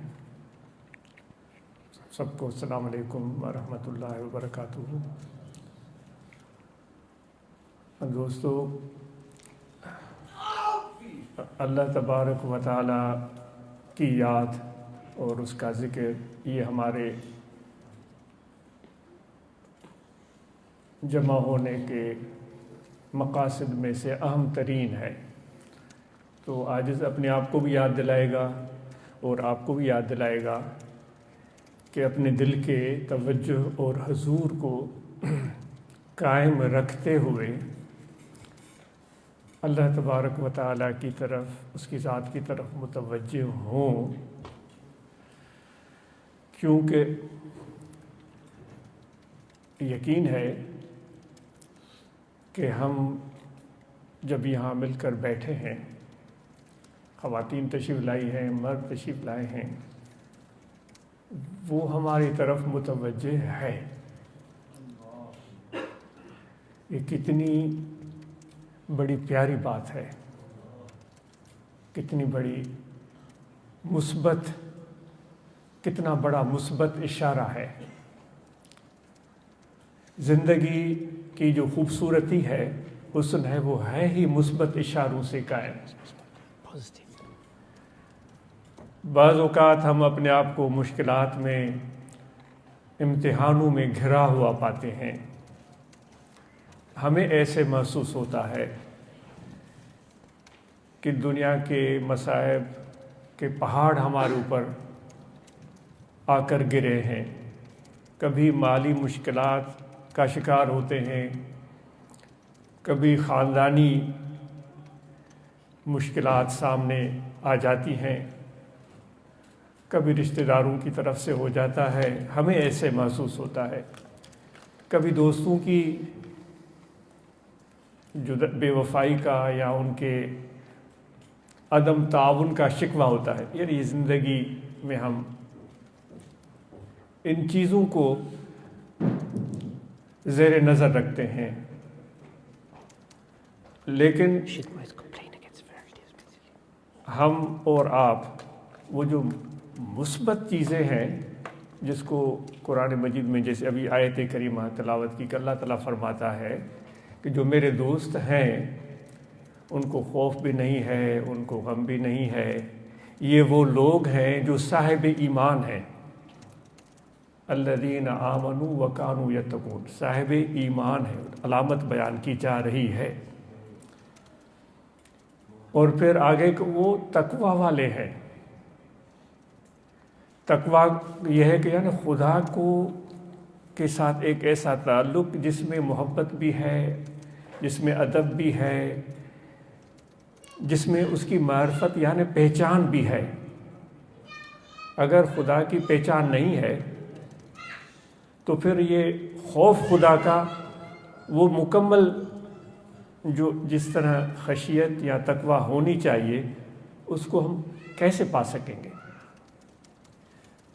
سب کو السلام علیکم ورحمۃ اللہ وبرکاتہ۔ دوستو، اللہ تبارک و تعالی کی یاد اور اس کا ذکر یہ ہمارے جمع ہونے کے مقاصد میں سے اہم ترین ہے۔ تو آج اپنے آپ کو بھی یاد دلائے گا اور آپ کو بھی یاد دلائے گا کہ اپنے دل کے توجہ اور حضور کو قائم رکھتے ہوئے اللہ تبارک و تعالیٰ کی طرف، اس کی ذات کی طرف متوجہ ہوں، کیونکہ یقین ہے کہ ہم جب یہاں مل کر بیٹھے ہیں، خواتین تشریف لائی ہیں، مرد تشریف لائے ہیں، وہ ہماری طرف متوجہ ہے۔ یہ کتنی بڑی پیاری بات ہے، کتنی بڑی مثبت، کتنا بڑا مثبت اشارہ ہے۔ زندگی کی جو خوبصورتی ہے، حسن ہے، وہ ہے ہی مثبت اشاروں سے قائم۔ بعض اوقات ہم اپنے آپ کو مشکلات میں، امتحانوں میں گھرا ہوا پاتے ہیں۔ ہمیں ایسے محسوس ہوتا ہے کہ دنیا کے مصائب کے پہاڑ ہمارے اوپر آ کر گرے ہیں۔ کبھی مالی مشکلات کا شکار ہوتے ہیں، کبھی خاندانی مشکلات سامنے آ جاتی ہیں، کبھی رشتہ داروں کی طرف سے ہو جاتا ہے، ہمیں ایسے محسوس ہوتا ہے۔ کبھی دوستوں کی بے وفائی کا یا ان کے عدم تعاون کا شکوہ ہوتا ہے۔ یعنی زندگی میں ہم ان چیزوں کو زیر نظر رکھتے ہیں، لیکن ہم اور آپ وہ جو مثبت چیزیں ہیں جس کو قرآن مجید میں، جیسے ابھی آیت کریمہ تلاوت کی کہ اللہ تعالیٰ فرماتا ہے کہ جو میرے دوست ہیں ان کو خوف بھی نہیں ہے، ان کو غم بھی نہیں ہے، یہ وہ لوگ ہیں جو صاحب ایمان ہیں۔ الذین آمنوا وکانوا یتقون، صاحب ایمان ہے، علامت بیان کی جا رہی ہے۔ اور پھر آگے کہ وہ تقوی والے ہیں۔ تقوی یہ ہے کہ یعنی خدا کو کے ساتھ ایک ایسا تعلق جس میں محبت بھی ہے، جس میں ادب بھی ہے، جس میں اس کی معرفت یعنی پہچان بھی ہے۔ اگر خدا کی پہچان نہیں ہے تو پھر یہ خوف خدا کا وہ مکمل جو جس طرح خشیت یا تقوی ہونی چاہیے اس کو ہم کیسے پا سکیں گے؟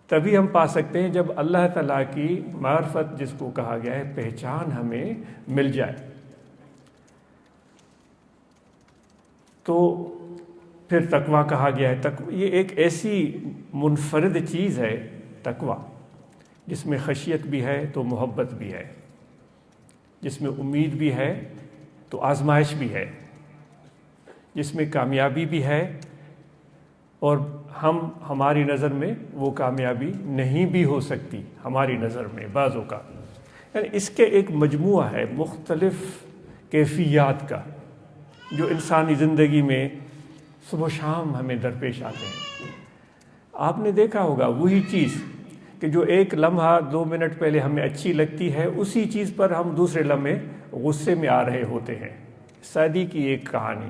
تبھی ہم پا سکتے ہیں جب اللہ تعالیٰ کی معرفت جس کو کہا گیا ہے پہچان ہمیں مل جائے۔ تو پھر تقوی کہا گیا ہے۔ یہ ایک ایسی منفرد چیز ہے تقوی، جس میں خشیت بھی ہے تو محبت بھی ہے، جس میں امید بھی ہے تو آزمائش بھی ہے، جس میں کامیابی بھی ہے اور ہماری نظر میں وہ کامیابی نہیں بھی ہو سکتی ہماری نظر میں بعض اوقات، یعنی اس کے ایک مجموعہ ہے مختلف کیفیات کا جو انسانی زندگی میں صبح و شام ہمیں درپیش آتے ہیں. آپ نے دیکھا ہوگا وہی چیز کہ جو ایک لمحہ 2 منٹ پہلے ہمیں اچھی لگتی ہے اسی چیز پر ہم دوسرے لمحے غصے میں آ رہے ہوتے ہیں. سعدی کی ایک کہانی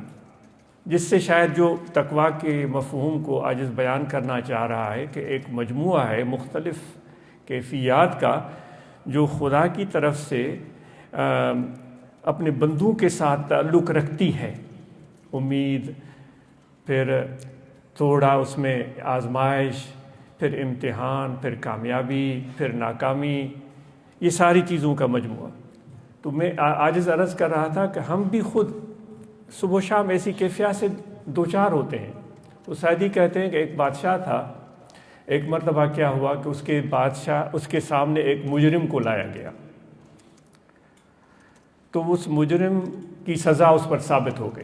جس سے شاید جو تقویٰ کے مفہوم کو عاجز بیان کرنا چاہ رہا ہے کہ ایک مجموعہ ہے مختلف کیفیات کا جو خدا کی طرف سے اپنے بندوں کے ساتھ تعلق رکھتی ہے. امید، پھر تھوڑا اس میں آزمائش، پھر امتحان، پھر کامیابی، پھر ناکامی، یہ ساری چیزوں کا مجموعہ. تو میں عاجز عرض کر رہا تھا کہ ہم بھی خود صبح و شام ایسی کیفیات سے دوچار ہوتے ہیں. وہ سعدی کہتے ہیں کہ ایک بادشاہ تھا، ایک مرتبہ کیا ہوا کہ اس کے سامنے ایک مجرم کو لایا گیا. تو اس مجرم کی سزا اس پر ثابت ہو گئی.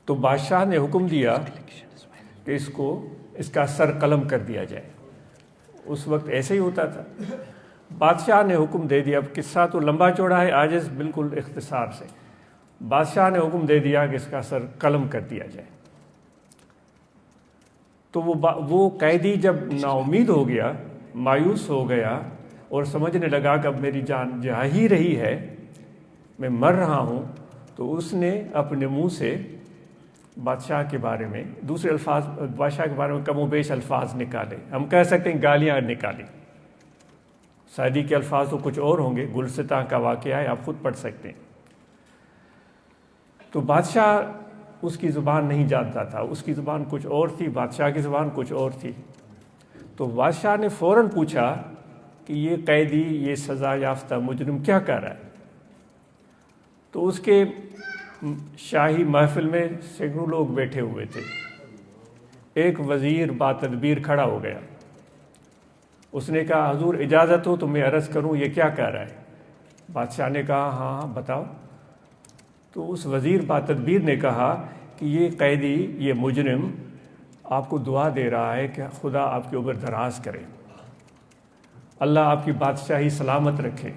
تو بادشاہ نے حکم دیا کہ اس کا سر قلم کر دیا جائے. اس وقت ایسے ہی ہوتا تھا. بادشاہ نے حکم دے دیا. اب قصہ تو لمبا چوڑا ہے، عاجز بالکل اختصار سے. بادشاہ نے حکم دے دیا کہ اس کا سر قلم کر دیا جائے. تو وہ قیدی جب نا امید ہو گیا، مایوس ہو گیا اور سمجھنے لگا کہ اب میری جان جا ہی رہی ہے، میں مر رہا ہوں، تو اس نے اپنے منہ سے بادشاہ کے بارے میں دوسرے الفاظ، بادشاہ کے بارے میں کم و بیش الفاظ نکالے. ہم کہہ سکتے ہیں گالیاں نکالی. سعدی کے الفاظ تو کچھ اور ہوں گے، گلستاں کا واقعہ ہے، آپ خود پڑھ سکتے ہیں. تو بادشاہ اس کی زبان نہیں جانتا تھا، اس کی زبان کچھ اور تھی، بادشاہ کی زبان کچھ اور تھی. تو بادشاہ نے فوراً پوچھا کہ یہ قیدی، یہ سزا یافتہ مجرم کیا کر رہا ہے؟ تو اس کے شاہی محفل میں سینکڑوں لوگ بیٹھے ہوئے تھے. ایک وزیر با تدبیر کھڑا ہو گیا. اس نے کہا حضور اجازت ہو تو میں عرض کروں یہ کیا کہہ رہا ہے؟ بادشاہ نے کہا ہاں بتاؤ. تو اس وزیر با تدبیر نے کہا کہ یہ قیدی، یہ مجرم آپ کو دعا دے رہا ہے کہ خدا آپ کے اوپر دراز کرے، اللہ آپ کی بادشاہی سلامت رکھے،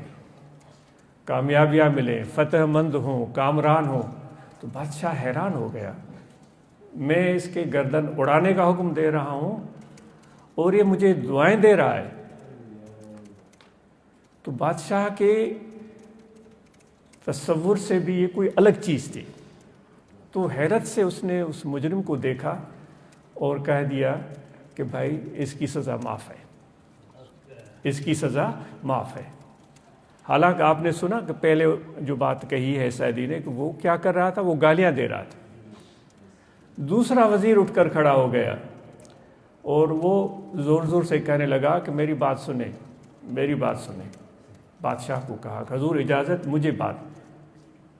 کامیابیاں ملیں، فتح مند ہوں، کامران ہوں. تو بادشاہ حیران ہو گیا. میں اس کے گردن اڑانے کا حکم دے رہا ہوں اور یہ مجھے دعائیں دے رہا ہے. تو بادشاہ کے تصور سے بھی یہ کوئی الگ چیز تھی. تو حیرت سے اس نے اس مجرم کو دیکھا اور کہہ دیا کہ بھائی اس کی سزا معاف ہے، اس کی سزا معاف ہے. حالانکہ آپ نے سنا کہ پہلے جو بات کہی ہے سعدی نے کہ وہ کیا کر رہا تھا، وہ گالیاں دے رہا تھا. دوسرا وزیر اٹھ کر کھڑا ہو گیا اور وہ زور زور سے کہنے لگا کہ میری بات سنیں، میری بات سنیں. بادشاہ کو کہا کہ حضور اجازت، مجھے بات.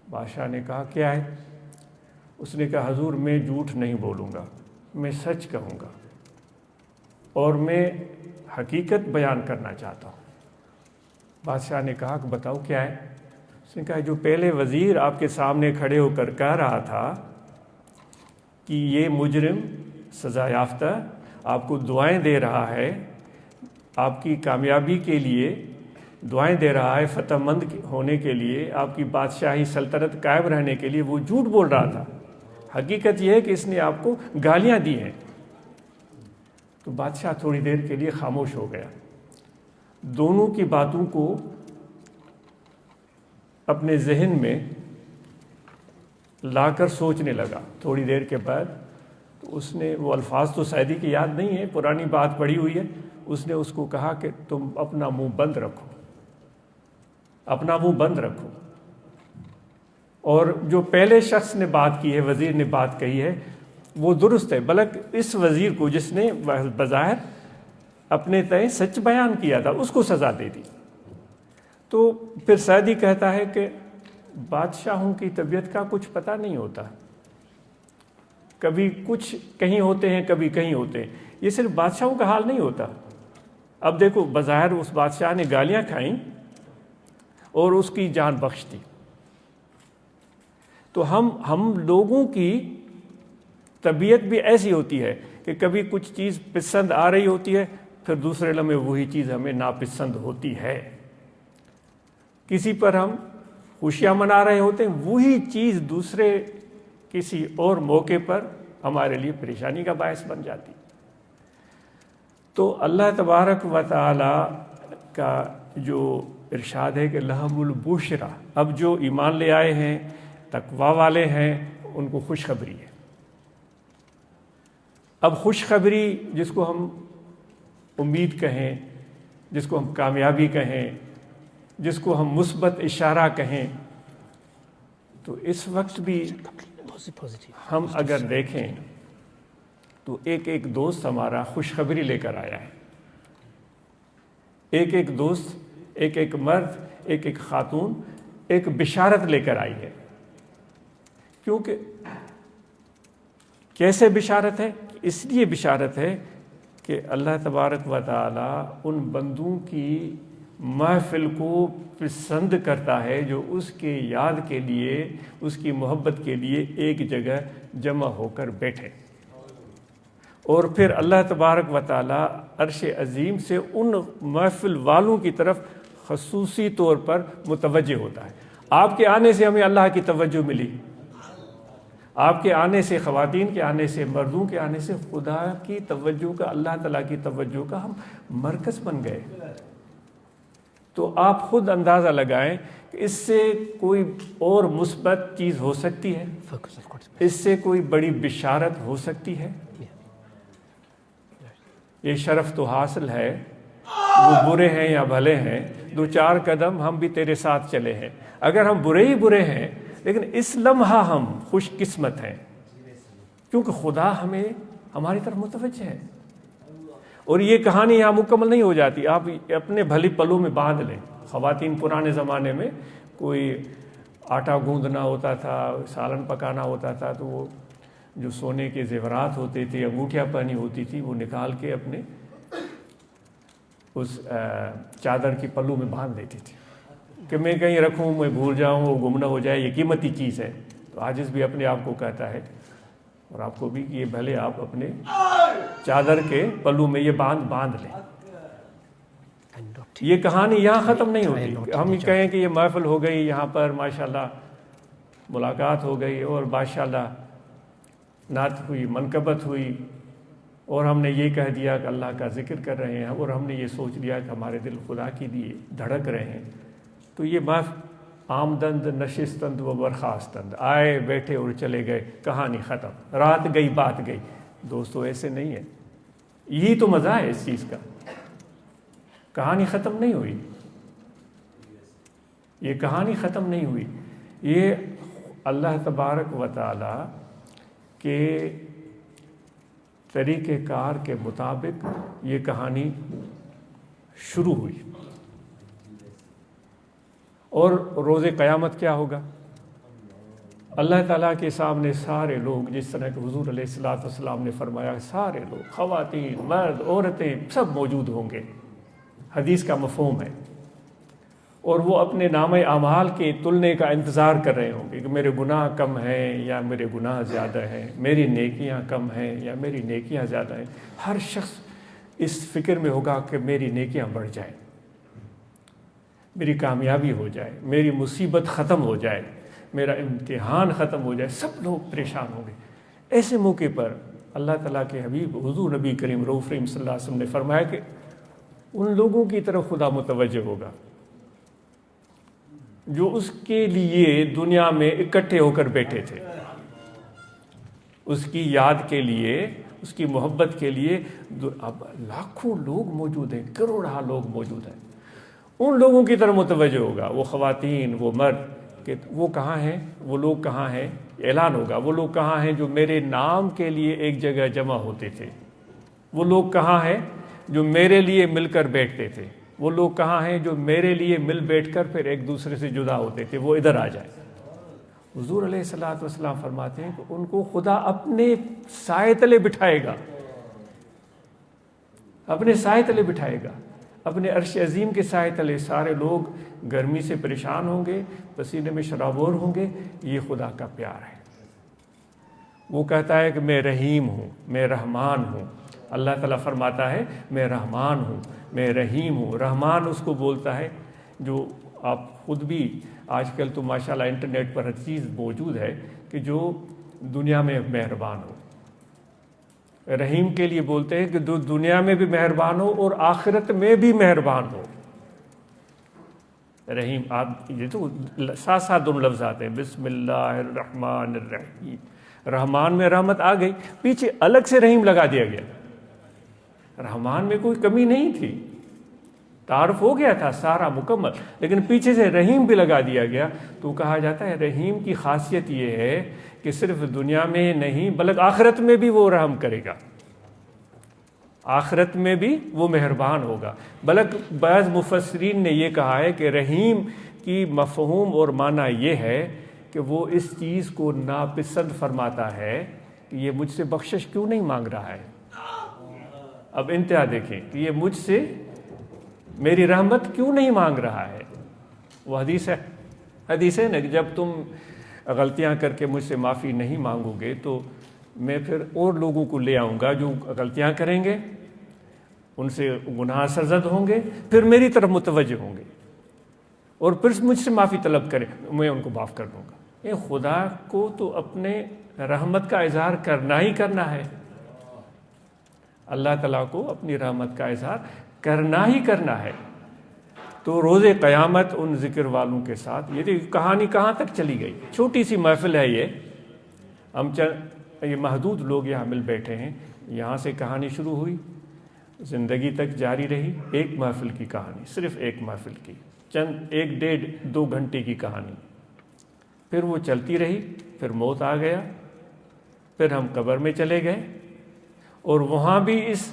بادشاہ نے کہا کیا ہے؟ اس نے کہا حضور میں جھوٹ نہیں بولوں گا، میں سچ کہوں گا اور میں حقیقت بیان کرنا چاہتا ہوں. بادشاہ نے کہا کہ بتاؤ کیا ہے؟ اس نے کہا جو پہلے وزیر آپ کے سامنے کھڑے ہو کر کہہ رہا تھا کہ یہ مجرم سزا یافتہ آپ کو دعائیں دے رہا ہے، آپ کی کامیابی کے لیے دعائیں دے رہا ہے، فتح مند ہونے کے لیے، آپ کی بادشاہی سلطنت قائم رہنے کے لیے، وہ جھوٹ بول رہا تھا. حقیقت یہ ہے کہ اس نے آپ کو گالیاں دی ہیں. تو بادشاہ تھوڑی دیر کے لیے خاموش ہو گیا. دونوں کی باتوں کو اپنے ذہن میں لا کر سوچنے لگا. تھوڑی دیر کے بعد تو اس نے، وہ الفاظ تو سعدی کی یاد نہیں ہے، پرانی بات پڑھی ہوئی ہے، اس نے اس کو کہا کہ تم اپنا منہ بند رکھو، اپنا منہ بند رکھو. اور جو پہلے شخص نے بات کی ہے، وزیر نے بات کہی ہے، وہ درست ہے، بلکہ اس وزیر کو جس نے بظاہر اپنے تئیں سچ بیان کیا تھا اس کو سزا دے دی. تو پھر سعدی کہتا ہے کہ بادشاہوں کی طبیعت کا کچھ پتہ نہیں ہوتا، کبھی کچھ کہیں ہوتے ہیں کبھی کہیں ہوتے ہیں. یہ صرف بادشاہوں کا حال نہیں ہوتا. اب دیکھو بظاہر اس بادشاہ نے گالیاں کھائیں اور اس کی جان بخش دی. تو ہم لوگوں کی طبیعت بھی ایسی ہوتی ہے کہ کبھی کچھ چیز پسند آ رہی ہوتی ہے پھر دوسرے لمحے وہی چیز ہمیں ناپسند ہوتی ہے. کسی پر ہم خوشیاں منا رہے ہوتے ہیں، وہی چیز دوسرے کسی اور موقع پر ہمارے لیے پریشانی کا باعث بن جاتی. تو اللہ تبارک و تعالی کا جو ارشاد ہے کہ لہم البشرا، اب جو ایمان لے آئے ہیں، تقوی والے ہیں، ان کو خوشخبری ہے. اب خوشخبری جس کو ہم امید کہیں، جس کو ہم کامیابی کہیں، جس کو ہم مثبت اشارہ کہیں، تو اس وقت بھی ہم اگر دیکھیں تو ایک دوست ہمارا خوشخبری لے کر آیا ہے. ایک دوست، ایک مرد، ایک خاتون ایک بشارت لے کر آئی ہے. کیونکہ کیسے بشارت ہے؟ اس لیے بشارت ہے کہ اللہ تبارک و تعالی ان بندوں کی محفل کو پسند کرتا ہے جو اس کے یاد کے لیے، اس کی محبت کے لیے ایک جگہ جمع ہو کر بیٹھے. اور پھر اللہ تبارک و تعالی عرش عظیم سے ان محفل والوں کی طرف خصوصی طور پر متوجہ ہوتا ہے. آپ کے آنے سے ہمیں اللہ کی توجہ ملی، آپ کے آنے سے، خواتین کے آنے سے، مردوں کے آنے سے خدا کی توجہ کا، اللہ تعالیٰ کی توجہ کا ہم مرکز بن گئے. تو آپ خود اندازہ لگائیں کہ اس سے کوئی اور مثبت چیز ہو سکتی ہے؟ اس سے کوئی بڑی بشارت ہو سکتی ہے؟ یہ شرف تو حاصل ہے، وہ برے ہیں یا بھلے ہیں، 2-4 قدم ہم بھی تیرے ساتھ چلے ہیں. اگر ہم برے ہی برے ہیں لیکن اس لمحہ ہم خوش قسمت ہیں، کیونکہ خدا ہمیں ہماری طرف متوجہ ہے. اور یہ کہانی یہاں مکمل نہیں ہو جاتی، آپ اپنے بھلی پلوں میں باندھ لیں. خواتین پرانے زمانے میں کوئی آٹا گوندنا ہوتا تھا، سالن پکانا ہوتا تھا، تو وہ جو سونے کے زیورات ہوتے تھے، انگوٹھیاں پہنی ہوتی تھی، وہ نکال کے اپنے اس چادر کی پلو میں باندھ دیتی تھی کہ میں کہیں رکھوں، میں بھول جاؤں، وہ گم نہ ہو جائے، یہ قیمتی چیز ہے. تو عاجز بھی اپنے آپ کو کہتا ہے، اور آپ کو بھی، کہ یہ بھلے آپ اپنے چادر کے پلو میں یہ باندھ لیں. یہ کہانی یہاں ختم نہیں ہوتی. ہم یہ کہیں کہ یہ محفل ہو گئی، یہاں پر ماشاءاللہ ملاقات ہو گئی اور ماشاءاللہ نعت ہوئی، منقبت ہوئی، اور ہم نے یہ کہہ دیا کہ اللہ کا ذکر کر رہے ہیں، اور ہم نے یہ سوچ لیا کہ ہمارے دل خدا کے لیے دھڑک رہے ہیں. تو یہ محفل آمدند نشستند و برخاستند، آئے بیٹھے اور چلے گئے، کہانی ختم، رات گئی بات گئی. دوستو ایسے نہیں ہے. یہی تو مزہ ہے اس چیز کا. کہانی ختم نہیں ہوئی، یہ کہانی ختم نہیں ہوئی. یہ اللہ تبارک و تعالی کے طریقہ کار کے مطابق یہ کہانی شروع ہوئی. اور روز قیامت کیا ہوگا؟ اللہ تعالیٰ کے سامنے سارے لوگ، جس طرح کہ حضور علیہ الصلوۃ والسلام نے فرمایا، سارے لوگ، خواتین، مرد، عورتیں، سب موجود ہوں گے. حدیث کا مفہوم ہے. اور وہ اپنے نامہ اعمال کے تلنے کا انتظار کر رہے ہوں گے کہ میرے گناہ کم ہیں یا میرے گناہ زیادہ ہیں، میری نیکیاں کم ہیں یا میری نیکیاں زیادہ ہیں. ہر شخص اس فکر میں ہوگا کہ میری نیکیاں بڑھ جائیں، میری کامیابی ہو جائے، میری مصیبت ختم ہو جائے، میرا امتحان ختم ہو جائے. سب لوگ پریشان ہوں گے. ایسے موقع پر اللہ تعالیٰ کے حبیب حضور نبی کریم رؤوف رحیم صلی اللہ علیہ وسلم نے فرمایا کہ ان لوگوں کی طرف خدا متوجہ ہوگا جو اس کے لیے دنیا میں اکٹھے ہو کر بیٹھے تھے، اس کی یاد کے لیے، اس کی محبت کے لیے. اب لاکھوں لوگ موجود ہیں، کروڑہ لوگ موجود ہیں. ان لوگوں کی طرف متوجہ ہوگا، وہ خواتین، وہ مرد، کہ وہ کہاں ہیں، وہ لوگ کہاں ہیں. اعلان ہوگا، وہ لوگ کہاں ہیں جو میرے نام کے لیے ایک جگہ جمع ہوتے تھے. وہ لوگ کہاں ہیں جو میرے لیے مل کر بیٹھتے تھے. وہ لوگ کہاں ہیں جو میرے لیے مل بیٹھ کر پھر ایک دوسرے سے جدا ہوتے تھے. وہ ادھر آ جائیں. حضور علیہ الصلوۃ والسلام فرماتے ہیں کہ ان کو خدا اپنے سائے تلے بٹھائے گا، اپنے سائے تلے بٹھائے گا، اپنے عرش عظیم کے سائے تلے. سارے لوگ گرمی سے پریشان ہوں گے، پسینے میں شرابور ہوں گے. یہ خدا کا پیار ہے. وہ کہتا ہے کہ میں رحیم ہوں، میں رحمان ہوں. اللہ تعالیٰ فرماتا ہے میں رحمان ہوں، میں رحیم ہوں۔ رحمان اس کو بولتا ہے جو آپ خود بھی آج کل تو ماشاءاللہ انٹرنیٹ پر ہر چیز موجود ہے کہ جو دنیا میں مہربان ہو۔ رحیم کے لیے بولتے ہیں کہ جو دنیا میں بھی مہربان ہو اور آخرت میں بھی مہربان ہو۔ رحیم، آپ یہ تو ساتھ ساتھ دونوں لفظ آتے ہیں، بسم اللہ الرحمن الرحیم۔ رحمان میں رحمت آ گئی، پیچھے الگ سے رحیم لگا دیا گیا۔ رحمان میں کوئی کمی نہیں تھی، تعارف ہو گیا تھا سارا مکمل، لیکن پیچھے سے رحیم بھی لگا دیا گیا۔ تو کہا جاتا ہے رحیم کی خاصیت یہ ہے کہ صرف دنیا میں نہیں بلکہ آخرت میں بھی وہ رحم کرے گا، آخرت میں بھی وہ مہربان ہوگا۔ بلکہ بعض مفسرین نے یہ کہا ہے کہ رحیم کی مفہوم اور معنی یہ ہے کہ وہ اس چیز کو ناپسند فرماتا ہے کہ یہ مجھ سے بخشش کیوں نہیں مانگ رہا ہے۔ اب انتہا دیکھیں کہ یہ مجھ سے میری رحمت کیوں نہیں مانگ رہا ہے۔ وہ حدیث ہے نا کہ جب تم غلطیاں کر کے مجھ سے معافی نہیں مانگو گے تو میں پھر اور لوگوں کو لے آؤں گا جو غلطیاں کریں گے، ان سے گناہ سرزد ہوں گے، پھر میری طرف متوجہ ہوں گے اور پھر مجھ سے معافی طلب کریں، میں ان کو معاف کر دوں گا۔ یہ خدا کو تو اپنے رحمت کا اظہار کرنا ہی کرنا ہے، اللہ تعالیٰ کو اپنی رحمت کا اظہار کرنا ہی کرنا ہے۔ تو روز قیامت ان ذکر والوں کے ساتھ یہ کہانی کہاں تک چلی گئی، چھوٹی سی محفل ہے یہ، ہم یہ محدود لوگ یہاں مل بیٹھے ہیں، یہاں سے کہانی شروع ہوئی، زندگی تک جاری رہی، ایک محفل کی کہانی، صرف ایک محفل کی، چند 1-1.5-2 گھنٹے کی کہانی، پھر وہ چلتی رہی، پھر موت آ گیا، پھر ہم قبر میں چلے گئے، اور وہاں بھی اس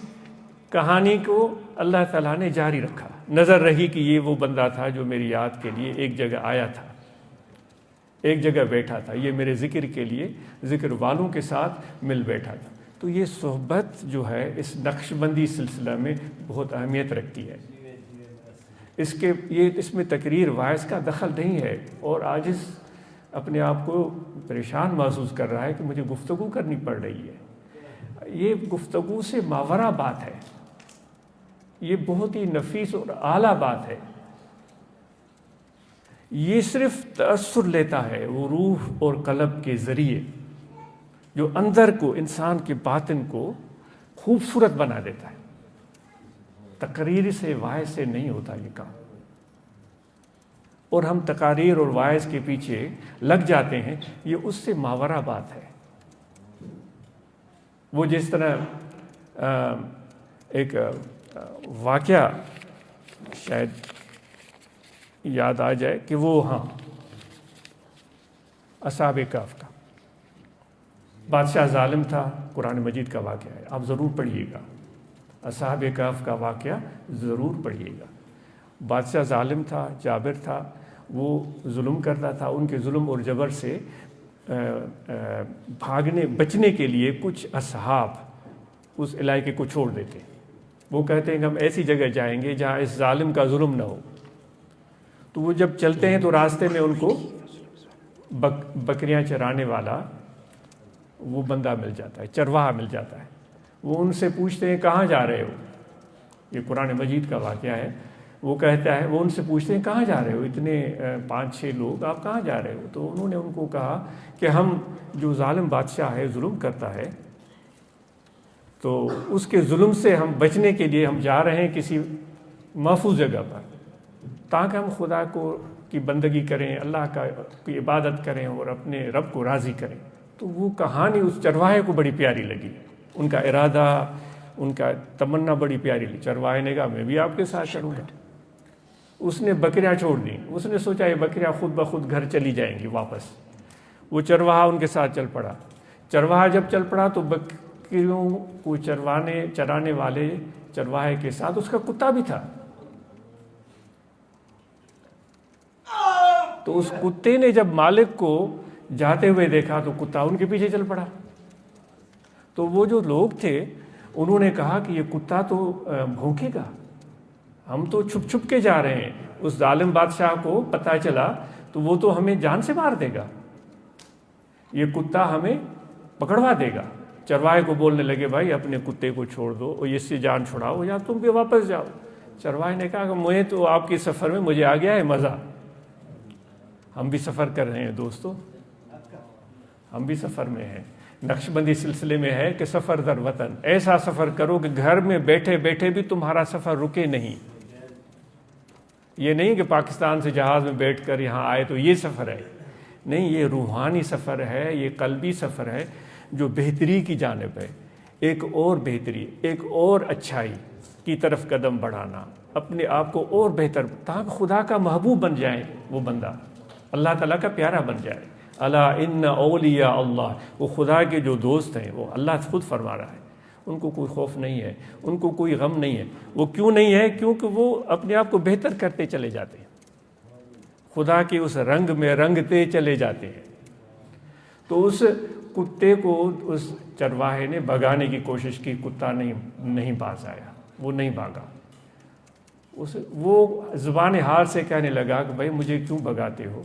کہانی کو اللہ تعالیٰ نے جاری رکھا، نظر رہی کہ یہ وہ بندہ تھا جو میری یاد کے لیے ایک جگہ آیا تھا، ایک جگہ بیٹھا تھا، یہ میرے ذکر کے لیے ذکر والوں کے ساتھ مل بیٹھا تھا۔ تو یہ صحبت جو ہے اس نقش بندی سلسلہ میں بہت اہمیت رکھتی ہے۔ اس میں تقریر وائز کا دخل نہیں ہے، اور عاجز اپنے آپ کو پریشان محسوس کر رہا ہے کہ مجھے گفتگو کرنی پڑ رہی ہے، یہ گفتگو سے ماورا بات ہے، یہ بہت ہی نفیس اور اعلیٰ بات ہے۔ یہ صرف تأثر لیتا ہے وہ روح اور قلب کے ذریعے جو اندر کو، انسان کے باطن کو خوبصورت بنا دیتا ہے۔ تقریر سے وائز سے نہیں ہوتا یہ کام، اور ہم تقاریر اور وائز کے پیچھے لگ جاتے ہیں، یہ اس سے ماورا بات ہے۔ وہ جس طرح ایک واقعہ شاید یاد آ جائے کہ وہ اصحاب کہف کا، بادشاہ ظالم تھا، قرآن مجید کا واقعہ ہے، آپ ضرور پڑھیے گا، اصحاب کہف کا واقعہ ضرور پڑھیے گا۔ بادشاہ ظالم تھا، جابر تھا، وہ ظلم کرتا تھا، ان کے ظلم اور جبر سے بچنے کے لیے کچھ اصحاب اس علاقے کو چھوڑ دیتے، وہ کہتے ہیں کہ ہم ایسی جگہ جائیں گے جہاں اس ظالم کا ظلم نہ ہو۔ تو وہ جب چلتے ہیں تو راستے میں ان کو بکریاں چرانے والا وہ بندہ مل جاتا ہے، چرواہا مل جاتا ہے، وہ ان سے پوچھتے ہیں کہاں جا رہے ہو، یہ قرآن مجید کا واقعہ ہے، وہ کہتا ہے، وہ ان سے پوچھتے ہیں کہاں جا رہے ہو، اتنے 5-6 لوگ، آپ کہاں جا رہے ہو؟ تو انہوں نے ان کو کہا کہ ہم جو ظالم بادشاہ ہے، ظلم کرتا ہے، تو اس کے ظلم سے ہم بچنے کے لیے ہم جا رہے ہیں کسی محفوظ جگہ پر، تاکہ ہم خدا کی بندگی کریں، اللہ کی عبادت کریں اور اپنے رب کو راضی کریں۔ تو وہ کہانی اس چرواہے کو بڑی پیاری لگی، ان کا ارادہ، ان کا تمنا بڑی پیاری لگی۔ چرواہے نے کہا میں بھی آپ کے ساتھ چلوں گا۔ اس نے بکریاں چھوڑ دیں، اس نے سوچا یہ بکریاں خود بخود گھر چلی جائیں گی واپس، وہ چرواہا ان کے ساتھ چل پڑا۔ چرواہا جب چل پڑا تو بکریوں کو چرانے والے چرواہے کے ساتھ اس کا کتا بھی تھا، تو اس کتے نے جب مالک کو جاتے ہوئے دیکھا تو کتا ان کے پیچھے چل پڑا۔ تو وہ جو لوگ تھے انہوں نے کہا کہ یہ کتا تو بھونکے گا، ہم تو چھپ چھپ کے جا رہے ہیں، اس ظالم بادشاہ کو پتہ چلا تو وہ تو ہمیں جان سے مار دے گا، یہ کتا ہمیں پکڑوا دے گا۔ چرواہے کو بولنے لگے بھائی اپنے کتے کو چھوڑ دو اور اس سے جان چھڑاؤ یا تم بھی واپس جاؤ. چرواہے نے کہا کہ مجھے تو آپ کے سفر میں مجھے آ گیا ہے مزہ. ہم بھی سفر کر رہے ہیں دوستو, ہم بھی سفر میں ہیں. نقشبندی سلسلے میں ہے کہ سفر در وطن, ایسا سفر کرو کہ گھر میں بیٹھے بیٹھے بھی تمہارا سفر رکے نہیں. یہ نہیں کہ پاکستان سے جہاز میں بیٹھ کر یہاں آئے تو یہ سفر ہے, نہیں, یہ روحانی سفر ہے, یہ قلبی سفر ہے جو بہتری کی جانب ہے. ایک اور بہتری, ایک اور اچھائی کی طرف قدم بڑھانا, اپنے آپ کو اور بہتر, تاکہ خدا کا محبوب بن جائے وہ بندہ, اللہ تعالیٰ کا پیارا بن جائے. الا ان اولیاء اللہ, وہ خدا کے جو دوست ہیں وہ اللہ خود فرما رہا ہے, ان کو کوئی خوف نہیں ہے, ان کو کوئی غم نہیں ہے. وہ کیوں نہیں ہے؟ کیونکہ وہ اپنے آپ کو بہتر کرتے چلے جاتے ہیں, خدا کے اس رنگ میں رنگتے چلے جاتے ہیں. تو اس کتے کو اس چرواہے نے بھگانے کی کوشش کی, کتا نہیں باز آیا, وہ نہیں بھاگا. وہ زبان حال سے کہنے لگا کہ بھائی مجھے کیوں بھگاتے ہو,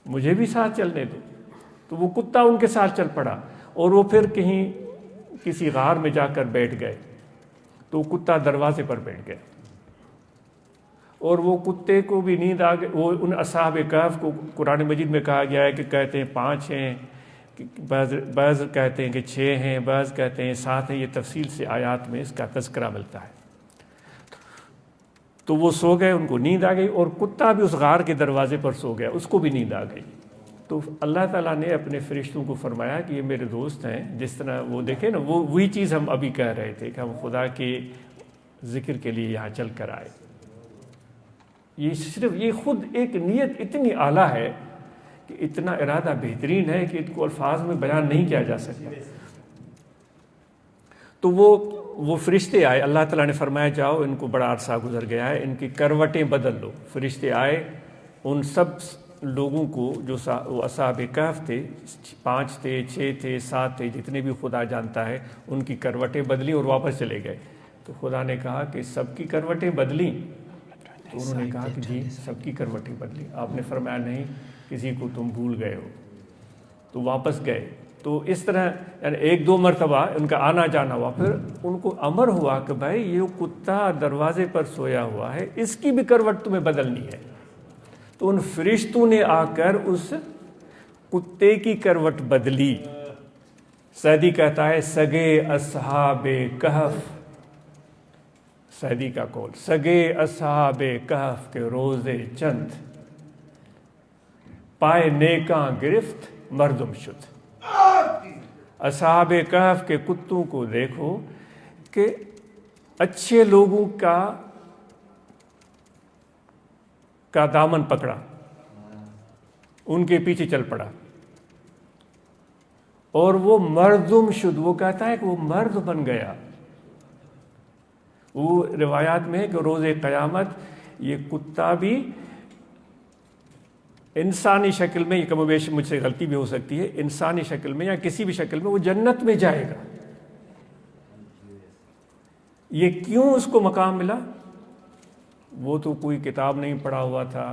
مجھے بھی ساتھ چلنے دو. تو وہ کتا ان کے ساتھ چل پڑا اور وہ پھر کہیں کسی غار میں جا کر بیٹھ گئے. تو کتا دروازے پر بیٹھ گئے اور وہ کتے کو بھی نیند آ گئی. وہ ان اصحاب کہف کو قرآن مجید میں کہا گیا ہے کہ کہتے ہیں 5 ہیں, بعض کہتے ہیں کہ 6 ہیں, بعض کہتے ہیں 7 ہیں. یہ تفصیل سے آیات میں اس کا تذکرہ ملتا ہے. تو وہ سو گئے, ان کو نیند آ گئی, اور کتا بھی اس غار کے دروازے پر سو گیا, اس کو بھی نیند آ گئی. تو اللہ تعالیٰ نے اپنے فرشتوں کو فرمایا کہ یہ میرے دوست ہیں. جس طرح وہ دیکھیں نا, وہی چیز ہم ابھی کہہ رہے تھے کہ ہم خدا کے ذکر کے لیے یہاں چل کر آئے. یہ صرف یہ خود ایک نیت اتنی اعلیٰ ہے کہ اتنا ارادہ بہترین ہے کہ اس کو الفاظ میں بیان نہیں کیا جا سکتا. تو وہ فرشتے آئے, اللہ تعالیٰ نے فرمایا جاؤ, ان کو بڑا عرصہ گزر گیا ہے, ان کی کروٹیں بدل لو. فرشتے آئے, ان سب لوگوں کو جو اصحاب کہف تھے, 5 تھے, 6 تھے, 7 تھے, جتنے بھی خدا جانتا ہے, ان کی کروٹیں بدلی اور واپس چلے گئے. تو خدا نے کہا کہ سب کی کروٹیں بدلی؟ تو انہوں نے کہا کہ جی سب کی کروٹیں بدلی. آپ نے فرمایا نہیں, کسی کو تم بھول گئے ہو. تو واپس گئے. تو اس طرح یعنی 1-2 مرتبہ ان کا آنا جانا ہوا. پھر ان کو امر ہوا کہ بھائی یہ کتا دروازے پر سویا ہوا ہے, اس کی بھی کروٹ تمہیں بدلنی ہے. تو ان فرشتوں نے آ کر اس کتے کی کروٹ بدلی. سعدی کہتا ہے سگے اصحاب کہف, سعدی کا قول, سگے اصحاب کہف کے روزے چند, پائے نیکاں گرفت مردم شد. اصحاب کہف کے کتوں کو دیکھو کہ اچھے لوگوں کا دامن پکڑا, ان کے پیچھے چل پڑا, اور وہ مردم شد. وہ کہتا ہے کہ وہ مرد بن گیا. وہ روایات میں ہے کہ روز قیامت یہ کتا بھی انسانی شکل میں, یہ کم و بیش مجھ سے غلطی بھی ہو سکتی ہے, انسانی شکل میں یا کسی بھی شکل میں وہ جنت میں جائے گا. یہ کیوں اس کو مقام ملا؟ وہ تو کوئی کتاب نہیں پڑھا ہوا تھا,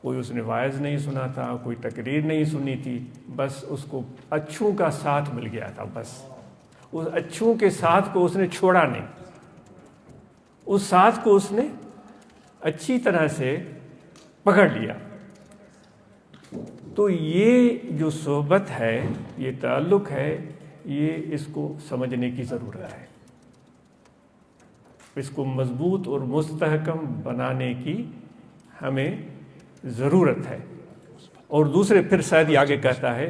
کوئی اس نے واعظ نہیں سنا تھا, کوئی تقریر نہیں سنی تھی, بس اس کو اچھوں کا ساتھ مل گیا تھا. بس اس اچھوں کے ساتھ کو اس نے چھوڑا نہیں, اس ساتھ کو اس نے اچھی طرح سے پکڑ لیا. تو یہ جو صحبت ہے, یہ تعلق ہے, یہ اس کو سمجھنے کی ضرورت ہے, اس کو مضبوط اور مستحکم بنانے کی ہمیں ضرورت ہے. اور دوسرے پھر سعدی آگے کہتا ہے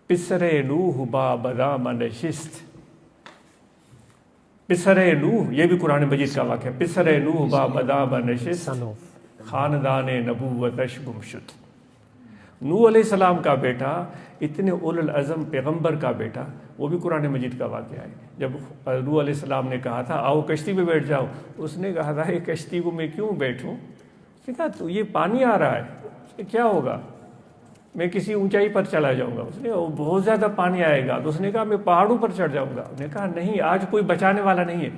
پسر نوح با بدام نشست. پسر نوح, یہ بھی قرآن مجید کا واقعہ ہے. پسر نوح با بدام نشست, خاندان نبوتش گم شد. نوح علیہ السلام کا بیٹا, اتنے اول العزم پیغمبر کا بیٹا, وہ بھی قرآن مجید کا واقعہ ہے. جب نوح علیہ السلام نے کہا تھا آؤ کشتی میں بیٹھ جاؤ, اس نے کہا تھا یہ کشتی کو میں کیوں بیٹھوں؟ اس نے کہا تو یہ پانی آ رہا ہے, کیا ہوگا, میں کسی اونچائی پر چلا جاؤں گا. اس نے بہت زیادہ پانی آئے گا. تو اس نے کہا میں پہاڑوں پر چڑھ جاؤں گا. اس نے کہا نہیں, آج کوئی بچانے والا نہیں ہے.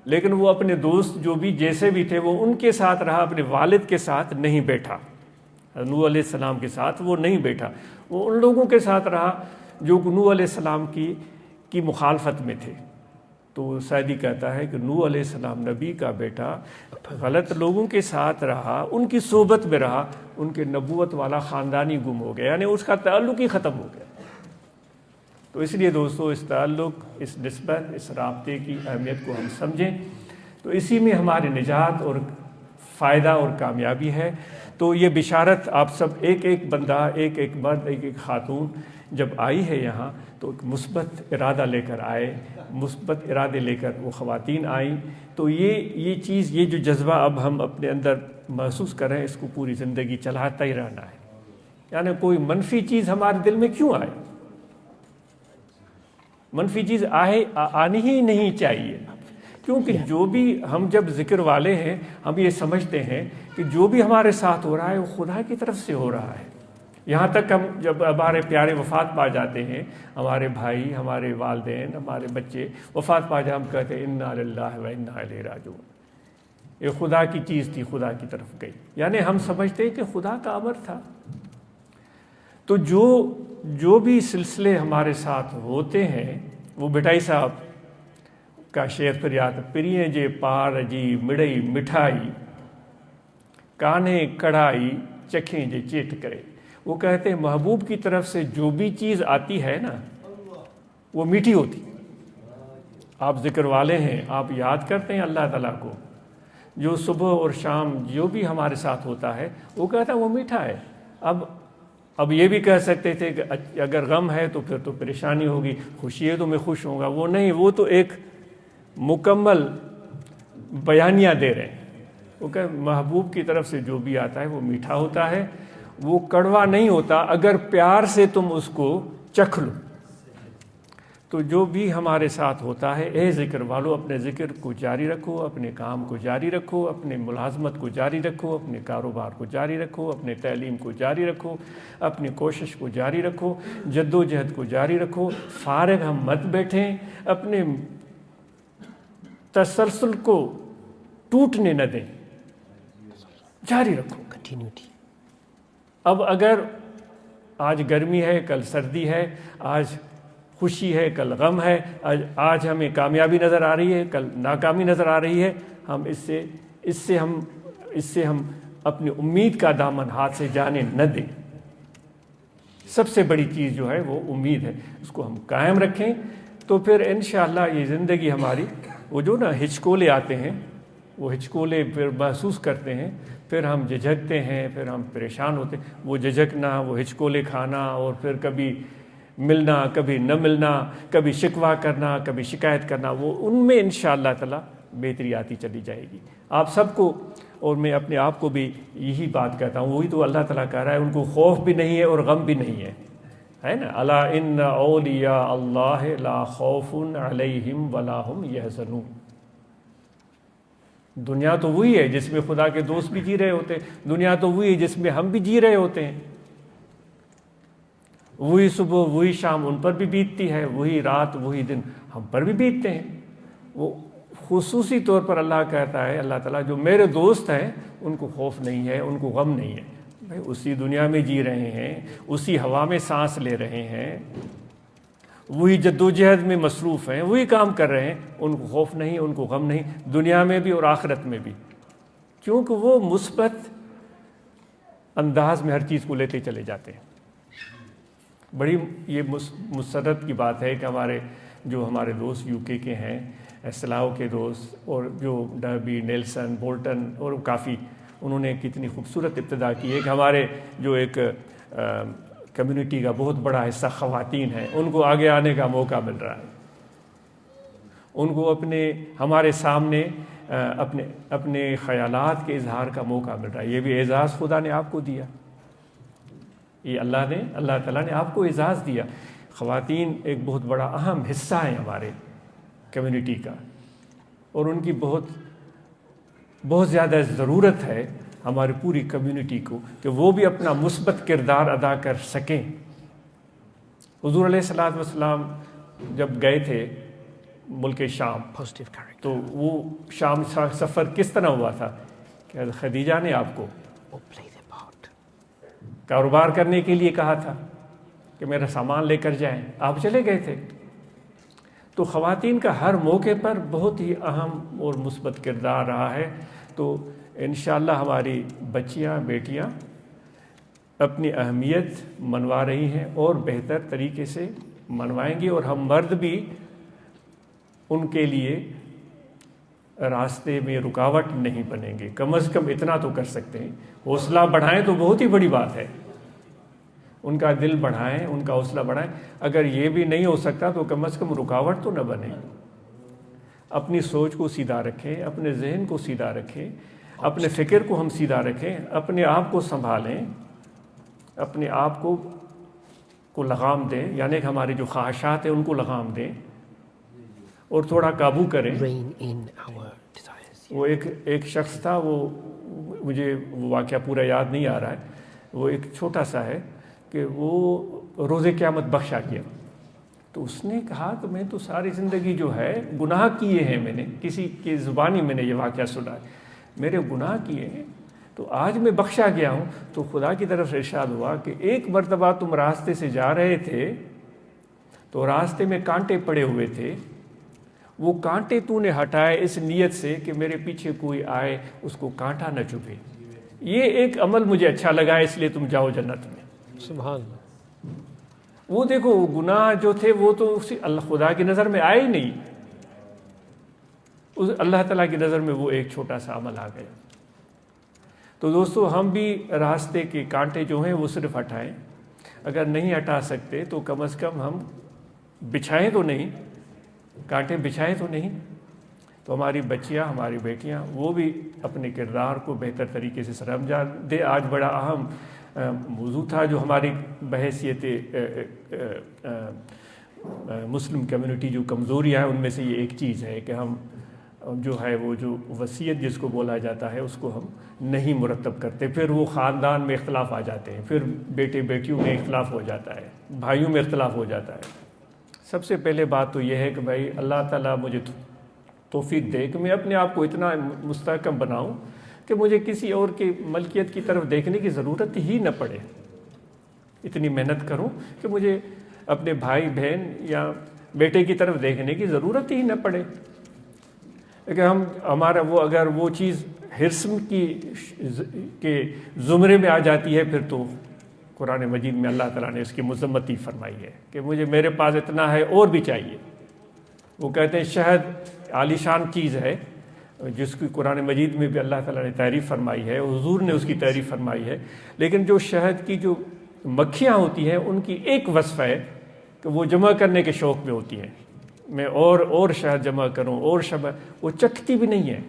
لیکن وہ اپنے دوست جو بھی جیسے بھی تھے وہ ان کے ساتھ رہا, اپنے والد کے ساتھ نہیں بیٹھا. نوح علیہ السلام کے ساتھ وہ نہیں بیٹھا، وہ ان لوگوں کے ساتھ رہا جو نوح علیہ السلام کی مخالفت میں تھے۔ تو سعدی کہتا ہے کہ نوح علیہ السلام نبی کا بیٹا غلط لوگوں کے ساتھ رہا، ان کی صحبت میں رہا، ان کے نبوت والا خاندانی گم ہو گیا، یعنی اس کا تعلق ہی ختم ہو گیا۔ تو اس لیے دوستو اس تعلق، اس نسبت، اس رابطے کی اہمیت کو ہم سمجھیں، تو اسی میں ہماری نجات اور فائدہ اور کامیابی ہے۔ تو یہ بشارت آپ سب ایک ایک بندہ، ایک ایک مرد، ایک ایک خاتون جب آئی ہے یہاں تو ایک مثبت ارادہ لے کر آئے، مثبت ارادے لے کر وہ خواتین آئیں، تو یہ چیز، یہ جو جذبہ اب ہم اپنے اندر محسوس کر رہے ہیں، اس کو پوری زندگی چلاتا ہی رہنا ہے۔ یعنی کوئی منفی چیز ہمارے دل میں کیوں آئے؟ منفی چیز آنی ہی نہیں چاہیے، کیونکہ جو بھی ہم جب ذکر والے ہیں ہم یہ سمجھتے ہیں کہ جو بھی ہمارے ساتھ ہو رہا ہے وہ خدا کی طرف سے ہو رہا ہے۔ یہاں تک ہم جب ہمارے پیارے وفات پا جاتے ہیں، ہمارے بھائی، ہمارے والدین، ہمارے بچے وفات پا جائے، ہم کہتے ہیں انا للہ و انا الیہ راجعون، یہ خدا کی چیز تھی، خدا کی طرف گئی، یعنی ہم سمجھتے ہیں کہ خدا کا امر تھا۔ تو جو بھی سلسلے ہمارے ساتھ ہوتے ہیں، وہ بٹائی صاحب کا شعر پر یاد، پریے جے پار جی مڑئی مٹھائی، کانے کڑھائی چکھیں جے چیٹ کرے۔ وہ کہتے ہیں محبوب کی طرف سے جو بھی چیز آتی ہے نا وہ میٹھی ہوتی۔ آپ ذکر والے ہیں، آپ یاد کرتے ہیں اللہ تعالیٰ کو، جو صبح اور شام جو بھی ہمارے ساتھ ہوتا ہے وہ کہتا ہے وہ میٹھا ہے۔ اب یہ بھی کہہ سکتے تھے کہ اگر غم ہے تو پھر تو پریشانی ہوگی، خوشی ہے تو میں خوش ہوں گا، وہ نہیں، وہ تو ایک مکمل بیانیہ دے رہے ہیں۔ وہ کہ محبوب کی طرف سے جو بھی آتا ہے وہ میٹھا ہوتا ہے، وہ کڑوا نہیں ہوتا اگر پیار سے تم اس کو چکھ لو۔ تو جو بھی ہمارے ساتھ ہوتا ہے، اے ذکر والو اپنے ذکر کو جاری رکھو، اپنے کام کو جاری رکھو، اپنے ملازمت کو جاری رکھو، اپنے کاروبار کو جاری رکھو، اپنے تعلیم کو جاری رکھو، اپنی کوشش کو جاری رکھو، جد و جہد کو جاری رکھو، فارغ ہم مت بیٹھیں، اپنے تسلسل کو ٹوٹنے نہ دیں، جاری رکھو، کنٹینیوٹی۔ اب اگر آج گرمی ہے، کل سردی ہے، آج خوشی ہے، کل غم ہے، آج ہمیں کامیابی نظر آ رہی ہے، کل ناکامی نظر آ رہی ہے، ہم اس سے ہم اپنی امید کا دامن ہاتھ سے جانے نہ دیں۔ سب سے بڑی چیز جو ہے وہ امید ہے، اس کو ہم قائم رکھیں، تو پھر انشاءاللہ یہ زندگی ہماری، وہ جو نا ہچکولے آتے ہیں، وہ ہچکولے پھر محسوس کرتے ہیں، پھر ہم جھجکتے ہیں، پھر ہم پریشان ہوتے ہیں، وہ جھجکنا، وہ ہچکولے کھانا، اور پھر کبھی ملنا، کبھی نہ ملنا، کبھی شکوہ کرنا، کبھی شکایت کرنا، وہ ان میں انشاءاللہ تعالی بہتری آتی چلی جائے گی۔ آپ سب کو، اور میں اپنے آپ کو بھی یہی بات کہتا ہوں، وہی تو اللہ تعالیٰ کہہ رہا ہے، ان کو خوف بھی نہیں ہے اور غم بھی نہیں ہے نا، الا ان اولیاء اللہ لا خوف علیہم ولا ہم یحزنون۔ دنیا تو وہی ہے جس میں خدا کے دوست بھی جی رہے ہوتے ہیں، دنیا تو وہی ہے جس میں ہم بھی جی رہے ہوتے ہیں، وہی صبح وہی شام ان پر بھی بیتتی ہے، وہی رات وہی دن ہم پر بھی بیتتے ہیں۔ وہ خصوصی طور پر اللہ کہتا ہے، اللہ تعالیٰ جو میرے دوست ہیں ان کو خوف نہیں ہے، ان کو غم نہیں ہے، بھائی اسی دنیا میں جی رہے ہیں، اسی ہوا میں سانس لے رہے ہیں، وہی جدوجہد میں مصروف ہیں، وہی کام کر رہے ہیں، ان کو خوف نہیں، ان کو غم نہیں، دنیا میں بھی اور آخرت میں بھی، کیونکہ وہ مثبت انداز میں ہر چیز کو لیتے چلے جاتے ہیں۔ بڑی یہ مسرت کی بات ہے کہ ہمارے دوست یو کے ہیں، اسلاؤ کے دوست، اور جو ڈربی، نیلسن، بولٹن، اور کافی انہوں نے کتنی خوبصورت ابتدا کی ہے کہ ہمارے جو ایک کمیونٹی کا بہت بڑا حصہ خواتین ہیں، ان کو آگے آنے کا موقع مل رہا ہے، ان کو ہمارے سامنے اپنے خیالات کے اظہار کا موقع مل رہا ہے۔ یہ بھی اعزاز خدا نے آپ کو دیا، یہ اللہ تعالیٰ نے آپ کو اعزاز دیا۔ خواتین ایک بہت بڑا اہم حصہ ہیں ہمارے کمیونٹی کا، اور ان کی بہت زیادہ ضرورت ہے ہماری پوری کمیونٹی کو کہ وہ بھی اپنا مثبت کردار ادا کر سکیں۔ حضور علیہ الصلوۃ والسلام جب گئے تھے ملک شام، تو وہ شام سفر کس طرح ہوا تھا کہ خدیجہ نے آپ کو کاروبار کرنے کے لیے کہا تھا کہ میرا سامان لے کر جائیں، آپ چلے گئے تھے۔ تو خواتین کا ہر موقع پر بہت ہی اہم اور مثبت کردار رہا ہے۔ تو انشاءاللہ ہماری بچیاں بیٹیاں اپنی اہمیت منوا رہی ہیں اور بہتر طریقے سے منوائیں گی، اور ہم مرد بھی ان کے لیے راستے میں رکاوٹ نہیں بنیں گے، کم از کم اتنا تو کر سکتے ہیں۔ حوصلہ بڑھائیں تو بہت ہی بڑی بات ہے، ان کا دل بڑھائیں، ان کا حوصلہ بڑھائیں۔ اگر یہ بھی نہیں ہو سکتا تو کم از کم رکاوٹ تو نہ بنے۔ اپنی سوچ کو سیدھا رکھیں، اپنے ذہن کو سیدھا رکھیں، اپنے فکر کو ہم سیدھا رکھیں، اپنے آپ کو سنبھالیں، اپنے آپ کو لگام دیں، یعنی کہ ہماری جو خواہشات ہیں ان کو لگام دیں اور تھوڑا قابو کریں۔ rein in our desires. وہ ایک شخص تھا، وہ مجھے وہ واقعہ پورا یاد نہیں آ رہا ہے، وہ ایک چھوٹا سا ہے کہ وہ روز قیامت بخشا گیا۔ تو اس نے کہا کہ میں تو ساری زندگی جو ہے گناہ کیے ہیں، میں نے کسی کی زبانی میں نے یہ واقعہ سنا ہے، میرے گناہ کیے ہیں، تو آج میں بخشا گیا ہوں۔ تو خدا کی طرف سے ارشاد ہوا کہ ایک مرتبہ تم راستے سے جا رہے تھے تو راستے میں کانٹے پڑے ہوئے تھے، وہ کانٹے تو نے ہٹائے اس نیت سے کہ میرے پیچھے کوئی آئے اس کو کانٹا نہ چبھے۔ یہ ایک عمل مجھے اچھا لگا، اس لیے تم جاؤ جنت میں۔ سبحان اللہ۔ وہ دیکھو وہ گناہ جو تھے وہ تو اللہ خدا کی نظر میں آئے ہی نہیں، اس اللہ تعالیٰ کی نظر میں وہ ایک چھوٹا سا عمل آ گیا۔ تو دوستو ہم بھی راستے کے کانٹے جو ہیں وہ صرف ہٹائیں، اگر نہیں ہٹا سکتے تو کم از کم ہم بچھائیں تو نہیں، کانٹے بچھائیں تو نہیں۔ تو ہماری بچیاں، ہماری بیٹیاں وہ بھی اپنے کردار کو بہتر طریقے سے سر انجام دے۔ آج بڑا اہم موضوع تھا جو ہماری بحیثیت مسلم کمیونٹی جو کمزوریاں ہیں ان میں سے یہ ایک چیز ہے کہ ہم جو ہے وہ جو وصیت جس کو بولا جاتا ہے اس کو ہم نہیں مرتب کرتے، پھر وہ خاندان میں اختلاف آ جاتے ہیں، پھر بیٹے بیٹیوں میں اختلاف ہو جاتا ہے، بھائیوں میں اختلاف ہو جاتا ہے۔ سب سے پہلے بات تو یہ ہے کہ بھائی اللہ تعالیٰ مجھے توفیق دے کہ میں اپنے آپ کو اتنا مستحکم بناؤں کہ مجھے کسی اور کی ملکیت کی طرف دیکھنے کی ضرورت ہی نہ پڑے، اتنی محنت کروں کہ مجھے اپنے بھائی بہن یا بیٹے کی طرف دیکھنے کی ضرورت ہی نہ پڑے۔ کہ ہمارا وہ اگر وہ چیز حرص کے زمرے میں آ جاتی ہے پھر تو قرآن مجید میں اللہ تعالیٰ نے اس کی مذمت ہی فرمائی ہے کہ مجھے میرے پاس اتنا ہے اور بھی چاہیے۔ وہ کہتے ہیں شہد عالی شان چیز ہے جس کی قرآن مجید میں بھی اللہ تعالیٰ نے تعریف فرمائی ہے، حضور نے اس کی تعریف فرمائی ہے، لیکن جو شہد کی جو مکھیاں ہوتی ہیں ان کی ایک وصف ہے کہ وہ جمع کرنے کے شوق میں ہوتی ہیں، میں اور شہد جمع کروں اور وہ چکھتی بھی نہیں ہے،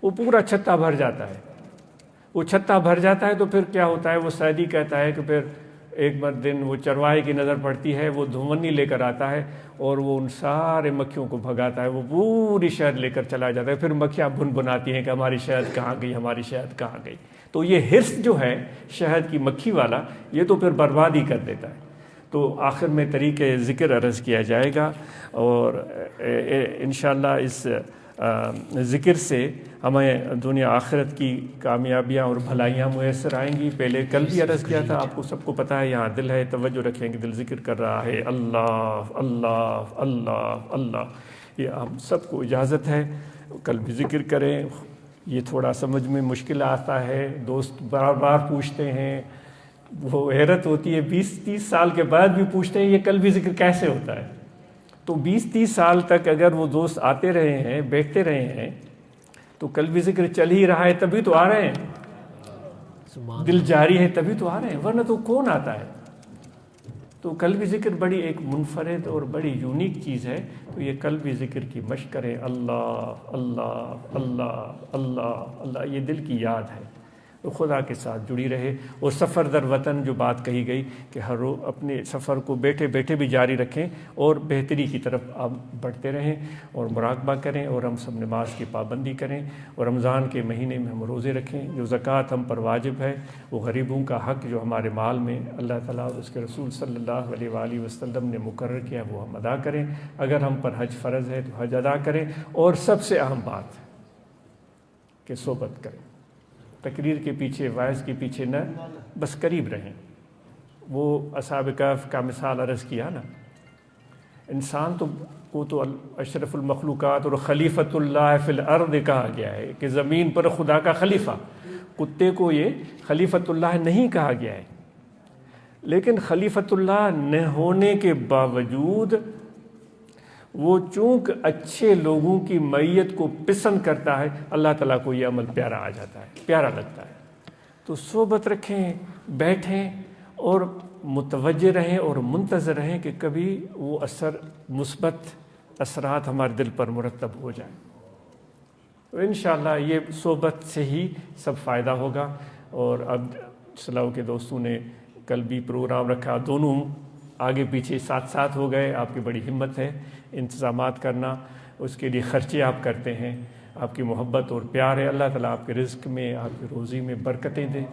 وہ پورا چھتا بھر جاتا ہے۔ وہ چھتا بھر جاتا ہے تو پھر کیا ہوتا ہے، وہ سعدی کہتا ہے کہ پھر ایک دن وہ چرواہے کی نظر پڑتی ہے، وہ دھونی لے کر آتا ہے اور وہ ان سارے مکھیوں کو بھگاتا ہے، وہ پوری شہد لے کر چلا جاتا ہے، پھر مکھیاں بناتی ہیں کہ ہماری شہد کہاں گئی، ہماری شہد کہاں گئی۔ تو یہ حرص جو ہے شہد کی مکھی والا یہ تو پھر برباد ہی کر دیتا ہے۔ تو آخر میں طریقے ذکر عرض کیا جائے گا اور انشاءاللہ اس ذکر سے ہمیں دنیا آخرت کی کامیابیاں اور بھلائیاں میسر آئیں گی۔ پہلے کل بھی عرض کیا تھا، آپ کو سب کو پتہ ہے، یہاں دل ہے، توجہ رکھیں کہ دل ذکر کر رہا ہے، اللہ اللہ اللہ اللہ۔ یہ ہم سب کو اجازت ہے، کل بھی ذکر کریں۔ یہ تھوڑا سمجھ میں مشکل آتا ہے، دوست بار بار پوچھتے ہیں، وہ حیرت ہوتی ہے، 20-30 سال کے بعد بھی پوچھتے ہیں یہ کل بھی ذکر کیسے ہوتا ہے۔ تو 20-30 سال تک اگر وہ دوست آتے رہے ہیں، بیٹھتے رہے ہیں، تو کل بھی ذکر چل ہی رہا ہے تبھی تو آ رہے ہیں، دل جاری ہے تبھی تو آ رہے ہیں، ورنہ تو کون آتا ہے۔ تو کل بھی ذکر بڑی ایک منفرد اور بڑی یونیک چیز ہے، تو یہ کل بھی ذکر کی مشق کریں، اللہ اللہ اللہ اللہ اللہ، یہ دل کی یاد ہے، تو خدا کے ساتھ جڑی رہے۔ اور سفر در وطن جو بات کہی گئی کہ ہر روز اپنے سفر کو بیٹھے بیٹھے بھی جاری رکھیں اور بہتری کی طرف آپ بڑھتے رہیں اور مراقبہ کریں، اور ہم سب نماز کی پابندی کریں، اور رمضان کے مہینے میں ہم روزے رکھیں۔ جو زکوٰۃ ہم پر واجب ہے، وہ غریبوں کا حق جو ہمارے مال میں اللہ تعالیٰ اور اس کے رسول صلی اللہ علیہ وآلہ وسلم نے مقرر کیا، وہ ہم ادا کریں۔ اگر ہم پر حج فرض ہے تو حج ادا کریں، اور سب سے اہم بات کہ صحبت کریں۔ تقریر کے پیچھے، وائز کے پیچھے نہ، بس قریب رہیں. وہ اصحاب کہف کا مثال عرض کیا نا، انسان کو تو اشرف المخلوقات اور خلیفۃ اللہ فی الارض کہا گیا ہے کہ زمین پر خدا کا خلیفہ. کتے کو یہ خلیفۃ اللہ نہیں کہا گیا ہے، لیکن خلیفۃ اللہ نہ ہونے کے باوجود وہ چونکہ اچھے لوگوں کی معیت کو پسند کرتا ہے، اللہ تعالیٰ کو یہ عمل پیارا آ جاتا ہے، پیارا لگتا ہے. تو صحبت رکھیں، بیٹھیں اور متوجہ رہیں اور منتظر رہیں کہ کبھی وہ اثر، مثبت اثرات ہمارے دل پر مرتب ہو جائیں. تو انشاءاللہ یہ صحبت سے ہی سب فائدہ ہوگا. اور اب صلاح کے دوستوں نے کل بھی پروگرام رکھا، دونوں آگے پیچھے ساتھ ساتھ ہو گئے. آپ کی بڑی ہمت ہے انتظامات کرنا، اس کے لیے خرچے آپ کرتے ہیں، آپ کی محبت اور پیار ہے. اللہ تعالیٰ آپ کے رزق میں، آپ کی روزی میں برکتیں دے،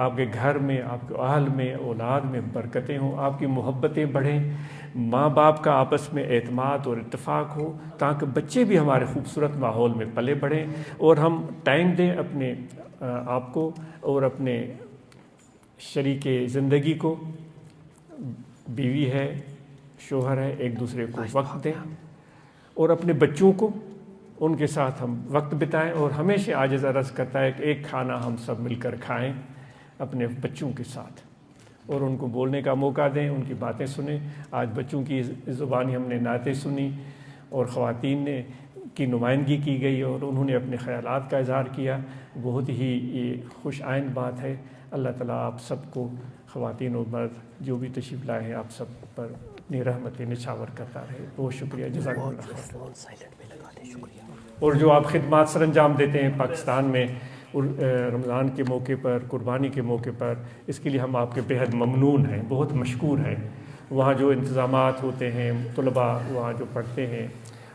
آپ کے گھر میں، آپ کے اہل میں، اولاد میں برکتیں ہوں، آپ کی محبتیں بڑھیں، ماں باپ کا آپس میں اعتماد اور اتفاق ہو، تاکہ بچے بھی ہمارے خوبصورت ماحول میں پلے بڑھیں. اور ہم ٹائم دیں اپنے آپ کو اور اپنے شریک زندگی کو، بیوی ہے، شوہر ہے، ایک دوسرے کو وقت دیں، اور اپنے بچوں کو ان کے ساتھ ہم وقت بتائیں. اور ہمیشہ عاجز عرض کرتا ہے کہ ایک کھانا ہم سب مل کر کھائیں اپنے بچوں کے ساتھ، اور ان کو بولنے کا موقع دیں، ان کی باتیں سنیں. آج بچوں کی زبانی ہم نے نعتیں سنی اور خواتین نے کی نمائندگی کی گئی اور انہوں نے اپنے خیالات کا اظہار کیا. بہت ہی یہ خوش آئند بات ہے. اللہ تعالیٰ آپ سب کو، خواتین و مرد جو بھی تشریف لائے ہیں، آپ سب پر اپنی رحمت نچھاور کرتا رہے. بہت شکریہ، جزاک اللہ خیر. اور جو آپ خدمات سر انجام دیتے ہیں پاکستان میں رمضان کے موقع پر، قربانی کے موقع پر، اس کے لیے ہم آپ کے بےحد ممنون ہیں، بہت مشکور ہیں. وہاں جو انتظامات ہوتے ہیں، طلباء وہاں جو پڑھتے ہیں،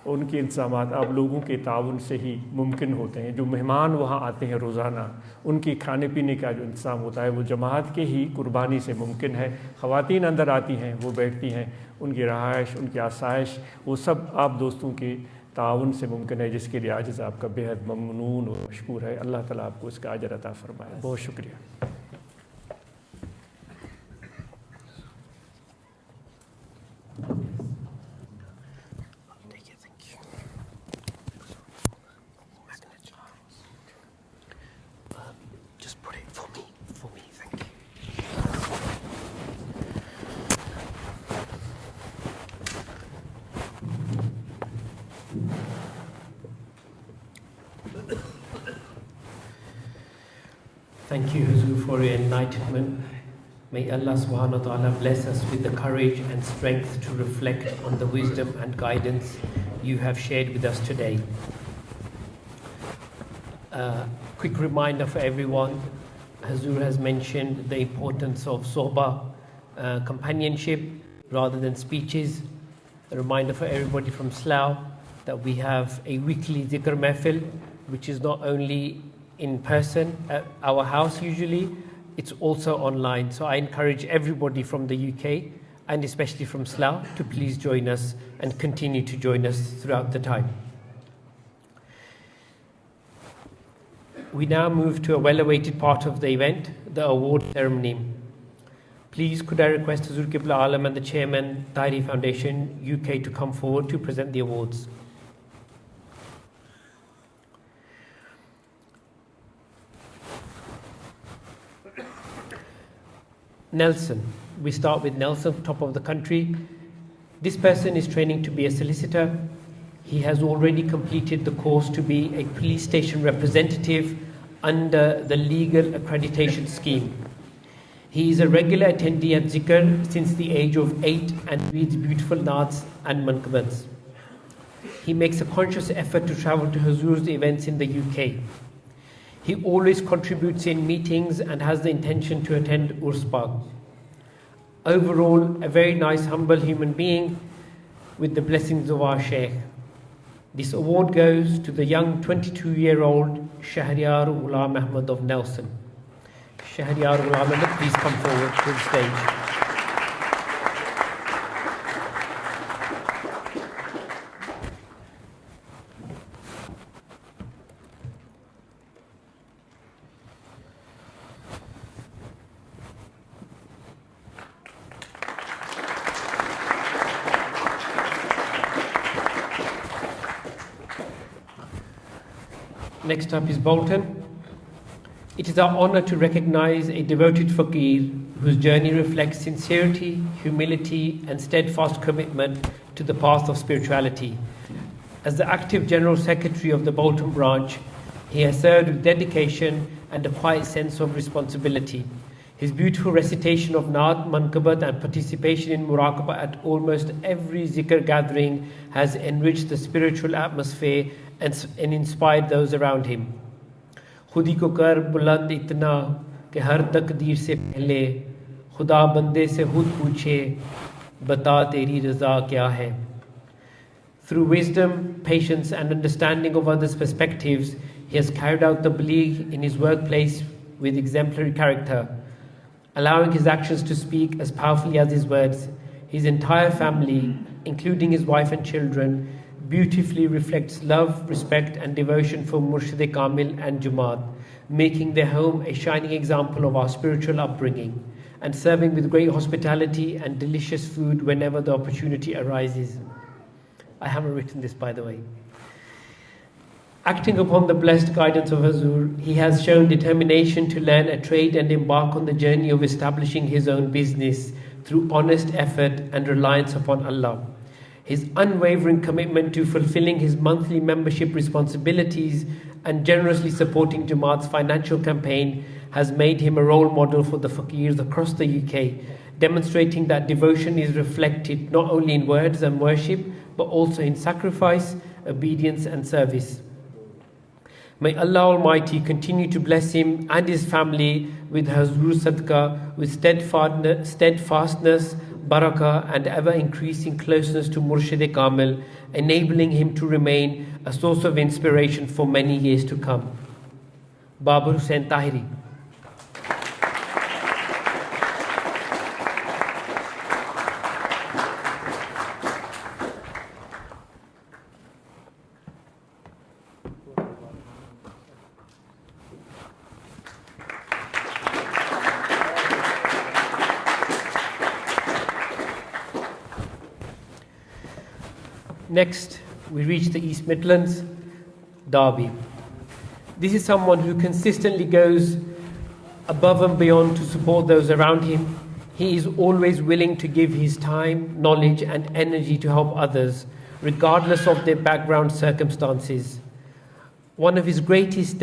ان کے انتظامات آپ لوگوں کے تعاون سے ہی ممکن ہوتے ہیں. جو مہمان وہاں آتے ہیں روزانہ، ان کی کھانے پینے کا جو انتظام ہوتا ہے وہ جماعت کے ہی قربانی سے ممکن ہے. خواتین اندر آتی ہیں، وہ بیٹھتی ہیں، ان کی رہائش، ان کی آسائش، وہ سب آپ دوستوں کے تعاون سے ممکن ہے، جس کے لیے عاجز آپ کا بےحد ممنون اور مشکور ہے. اللہ تعالیٰ آپ کو اس کا اجر عطا فرمائے. بہت شکریہ. Thank you, Huzur, for your enlightenment. May Allah subhanahu wa ta'ala bless us with the courage and strength to reflect on the wisdom and guidance you have shared with us today. Quick reminder for everyone, Huzur has mentioned the importance of sohbah, companionship rather than speeches. A reminder for everybody from Slough that we have a weekly dhikr mehfil, which is not only in person at our house usually, it's also online. So I encourage everybody from the UK and especially from Slough to please join us and continue to join us throughout the time. We now move to a well-awaited part of the event, the award ceremony. Please could I request Huzur Qibla Alam and the Chairman, Tahiri Foundation UK, to come forward to present the awards. Nelson. We start with Nelson, top of the country. This person is training to be a solicitor. He has already completed the course to be a police station representative under the legal accreditation scheme. He is a regular attendee at Zikr since the age of 8 and reads beautiful naats and manqabats. He makes a conscious effort to travel to Huzur's events in the UK. He always contributes in meetings and has the intention to attend Urs Park. Overall, a very nice, humble human being with the blessings of our Sheikh. This award goes to the young 22-year-old Shahriyar Ghulam Ahmad of Nelson. Shahriyar Ghulam Ahmad, please come forward to the stage. Next up is Bolton. It is our honor to recognize a devoted fakir whose journey reflects sincerity, humility, and steadfast commitment to the path of spirituality. As the active General Secretary of the Bolton branch, he has served with dedication and a quiet sense of responsibility. His beautiful recitation of Naat, Manqabat, and participation in Muraqabah at almost every zikr gathering has enriched the spiritual atmosphere and inspired those around him. خودی کو کر بلند اتنا کہ ہر تقدیر سے پہلے خدا بندے سے خود پوچھے بتا تیری رضا کیا ہے. Through wisdom, patience, and understanding of others' perspectives, he has carried out tabligh in his workplace with exemplary character, allowing his actions to speak as powerfully as his words. His entire family, including his wife and children, beautifully reflects love, respect, and devotion for Murshid Kamil and Jamaat, making their home a shining example of our spiritual upbringing, and serving with great hospitality and delicious food whenever the opportunity arises. I haven't written this, by the way. Acting upon the blessed guidance of Hazur, he has shown determination to learn a trade and embark on the journey of establishing his own business through honest effort and reliance upon Allah. His unwavering commitment to fulfilling his monthly membership responsibilities and generously supporting Jamaat's financial campaign has made him a role model for the faqirs across the UK, demonstrating that devotion is reflected not only in words and worship, but also in sacrifice, obedience, and service. May Allah Almighty continue to bless him and his family with Hazur Sadqa, with steadfastness, barakah, and ever increasing closeness to Murshid Kamil, enabling him to remain a source of inspiration for many years to come. Babar Hussain Tahiri. Next, we reach the East Midlands, Derby. This is someone who consistently goes above and beyond to support those around him. He is always willing to give his time, knowledge, and energy to help others, regardless of their background circumstances. One of his greatest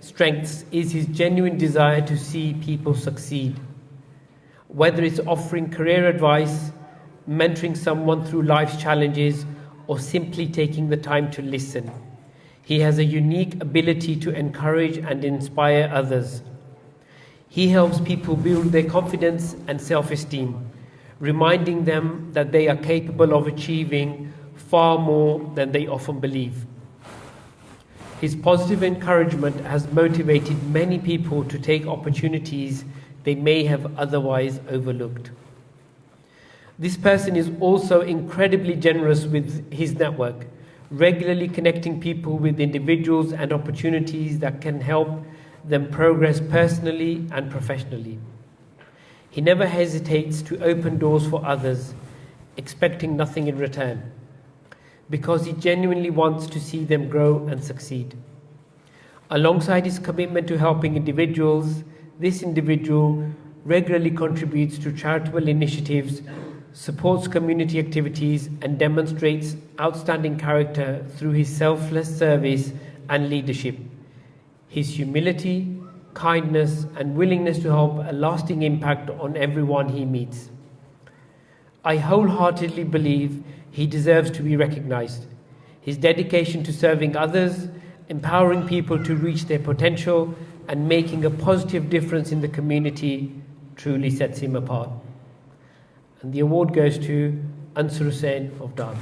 strengths is his genuine desire to see people succeed. Whether it's offering career advice, mentoring someone through life's challenges, or simply taking the time to listen, he has a unique ability to encourage and inspire others. He helps people build their confidence and self-esteem, reminding them that they are capable of achieving far more than they often believe. His positive encouragement has motivated many people to take opportunities they may have otherwise overlooked. This person is also incredibly generous with his network, regularly connecting people with individuals and opportunities that can help them progress personally and professionally. He never hesitates to open doors for others, expecting nothing in return, because he genuinely wants to see them grow and succeed. Alongside his commitment to helping individuals, this individual regularly contributes to charitable initiatives, supports community activities, and demonstrates outstanding character through his selfless service and leadership. His humility, kindness, and willingness to help a lasting impact on everyone he meets. I wholeheartedly believe he deserves to be recognized. His dedication to serving others, empowering people to reach their potential, and making a positive difference in the community truly sets him apart. And the award goes to Ansar Hussain of Derby.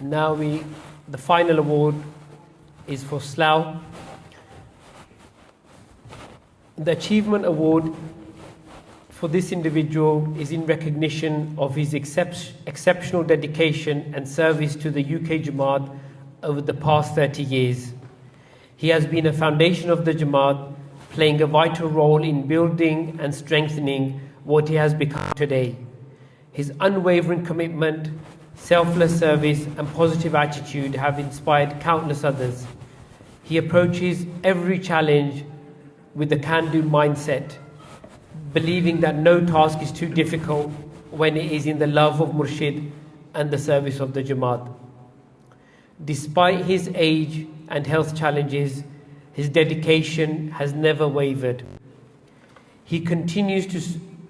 And now the final award is for Slough. The Achievement Award for this individual is in recognition of his exceptional dedication and service to the UK Jamaat over the past 30 years. He has been a foundation of the Jamaat, playing a vital role in building and strengthening what he has become today. His unwavering commitment, selfless service, and positive attitude have inspired countless others. He approaches every challenge with a can-do mindset, believing that no task is too difficult when it is in the love of Murshid and the service of the Jamaat. Despite his age and health challenges, his dedication has never wavered. He continues to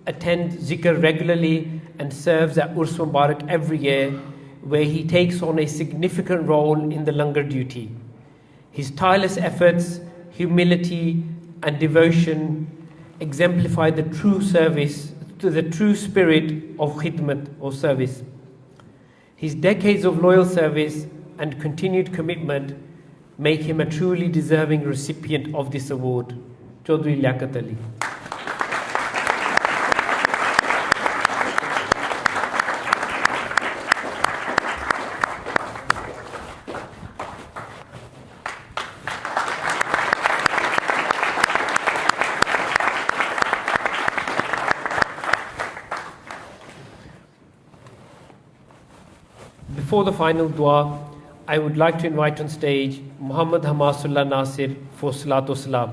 attend zikr regularly and serves at Urs Mubarak every year, where he takes on a significant role in the langar duty. His tireless efforts, humility, and devotion exemplify the true service to the true spirit of khidmat or service. His decades of loyal service and continued commitment make him a truly deserving recipient of this award. Chaudhry Liaquat Ali. Before the final dua, I would like to invite on stage Muhammad Hamasullah Nasir for Salatu Salam.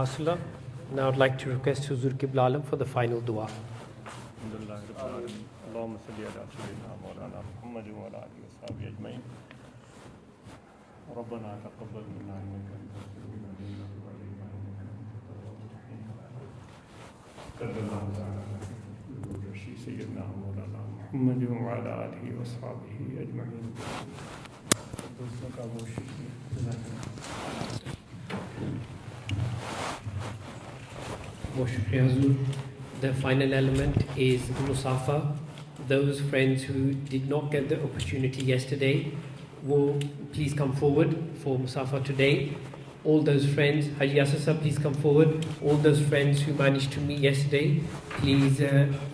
Mashallah. Now I'd like to request Huzur Qibla Alam for the final dua. اللهم صل على سيدنا مولانا محمد وعلى آله وصحبه أجمعين. ربنا تقبل منا إنك أنت السميع العليم صلى الله تعالى على سيدنا مولانا محمد وعلى آله وصحبه أجمعين. Most Shukriya Huzur. The final element is Musafa. Those friends who did not get the opportunity yesterday will please come forward for Musafa today. All those friends, Haji Asasa, please come forward. All those friends who managed to meet yesterday, please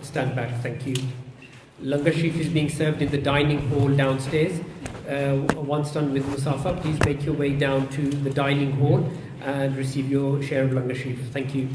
stand back. Thank you. Langar Sharif is being served in the dining hall downstairs. Once done with Musafa, please make your way down to the dining hall and receive your share of Langar Sharif. Thank you.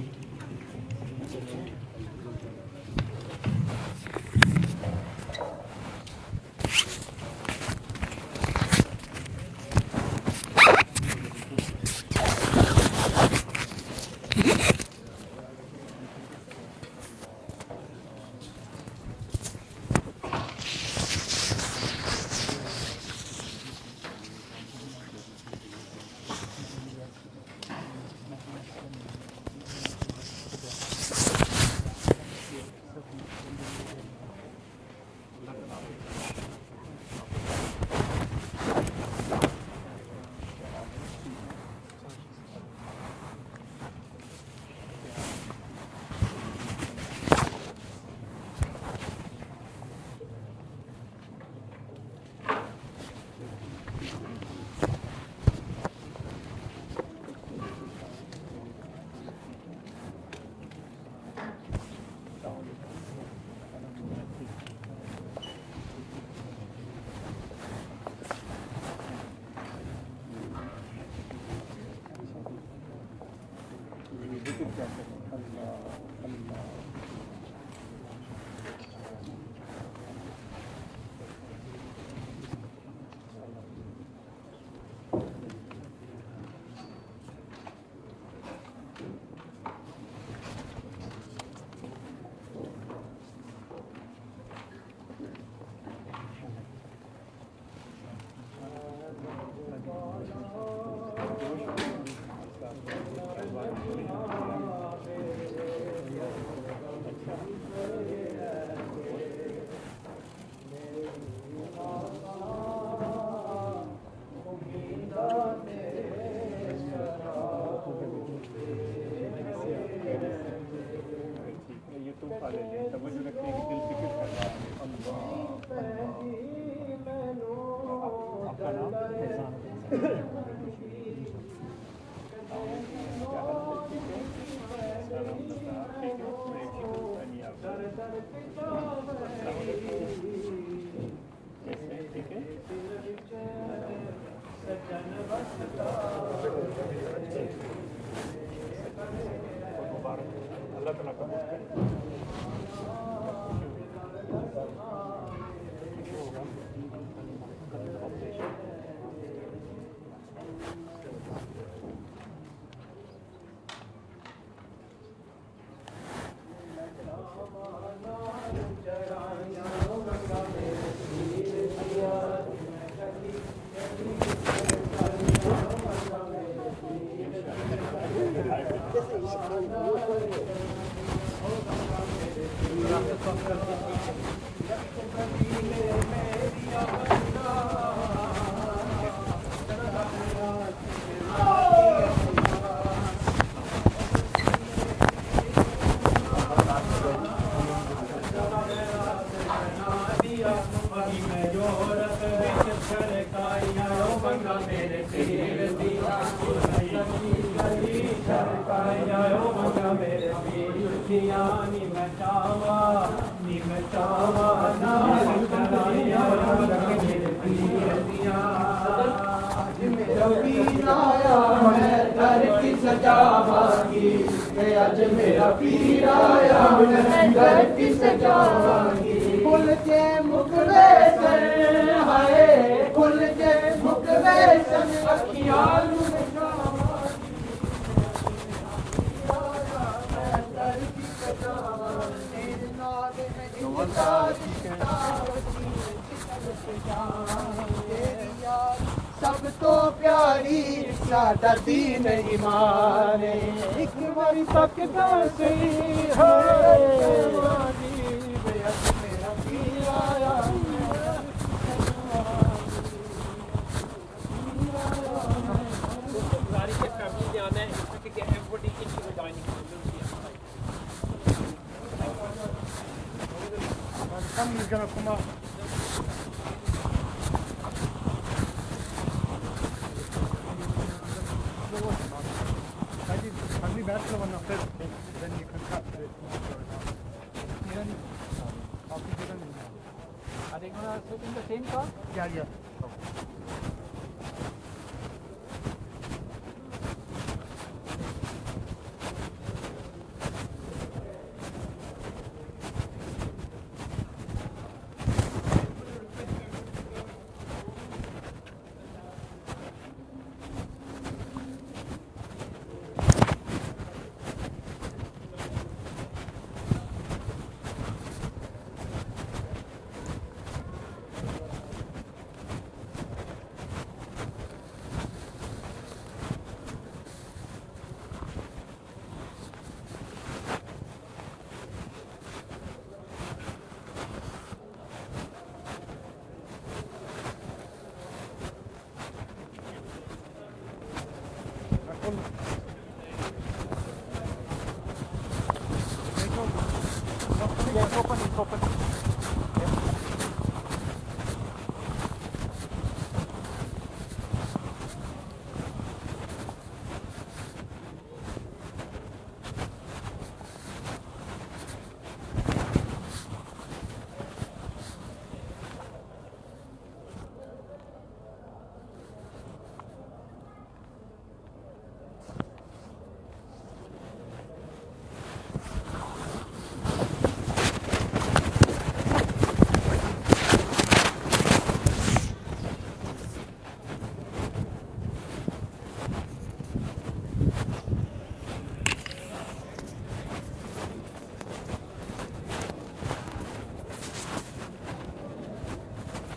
سب تو پیاری سادہ دین ایمان ایک باری تکتا صحیح میرا پیر آیا Somebody's gonna come up. I think that's the one after then you can cut it. Are they gonna sit in the same car? Yeah. It's open.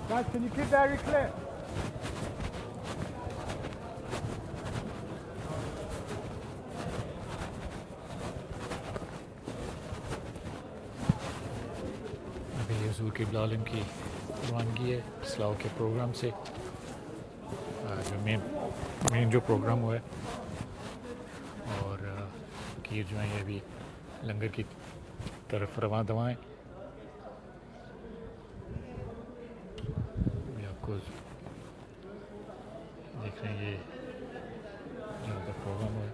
Guys, can you keep very clear? ابھی حضور قبلہ عالم کی روانگی ہے اصلاح کے پروگرام سے جو مین جو پروگرام ہوا ہے اور کیر جو ہیں یہ ابھی لنگر کی طرف رواں دواں ہیں. دیکھ رہے ہیں یہ یہاں کا پروگرام ہے.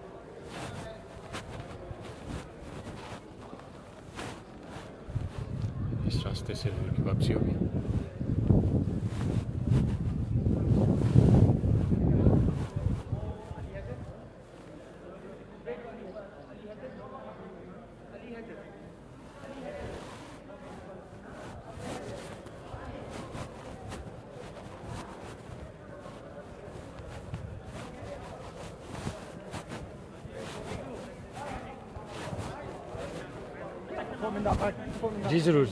اس راستے سے حضور کی واپسی ہوگی. جی ضرور.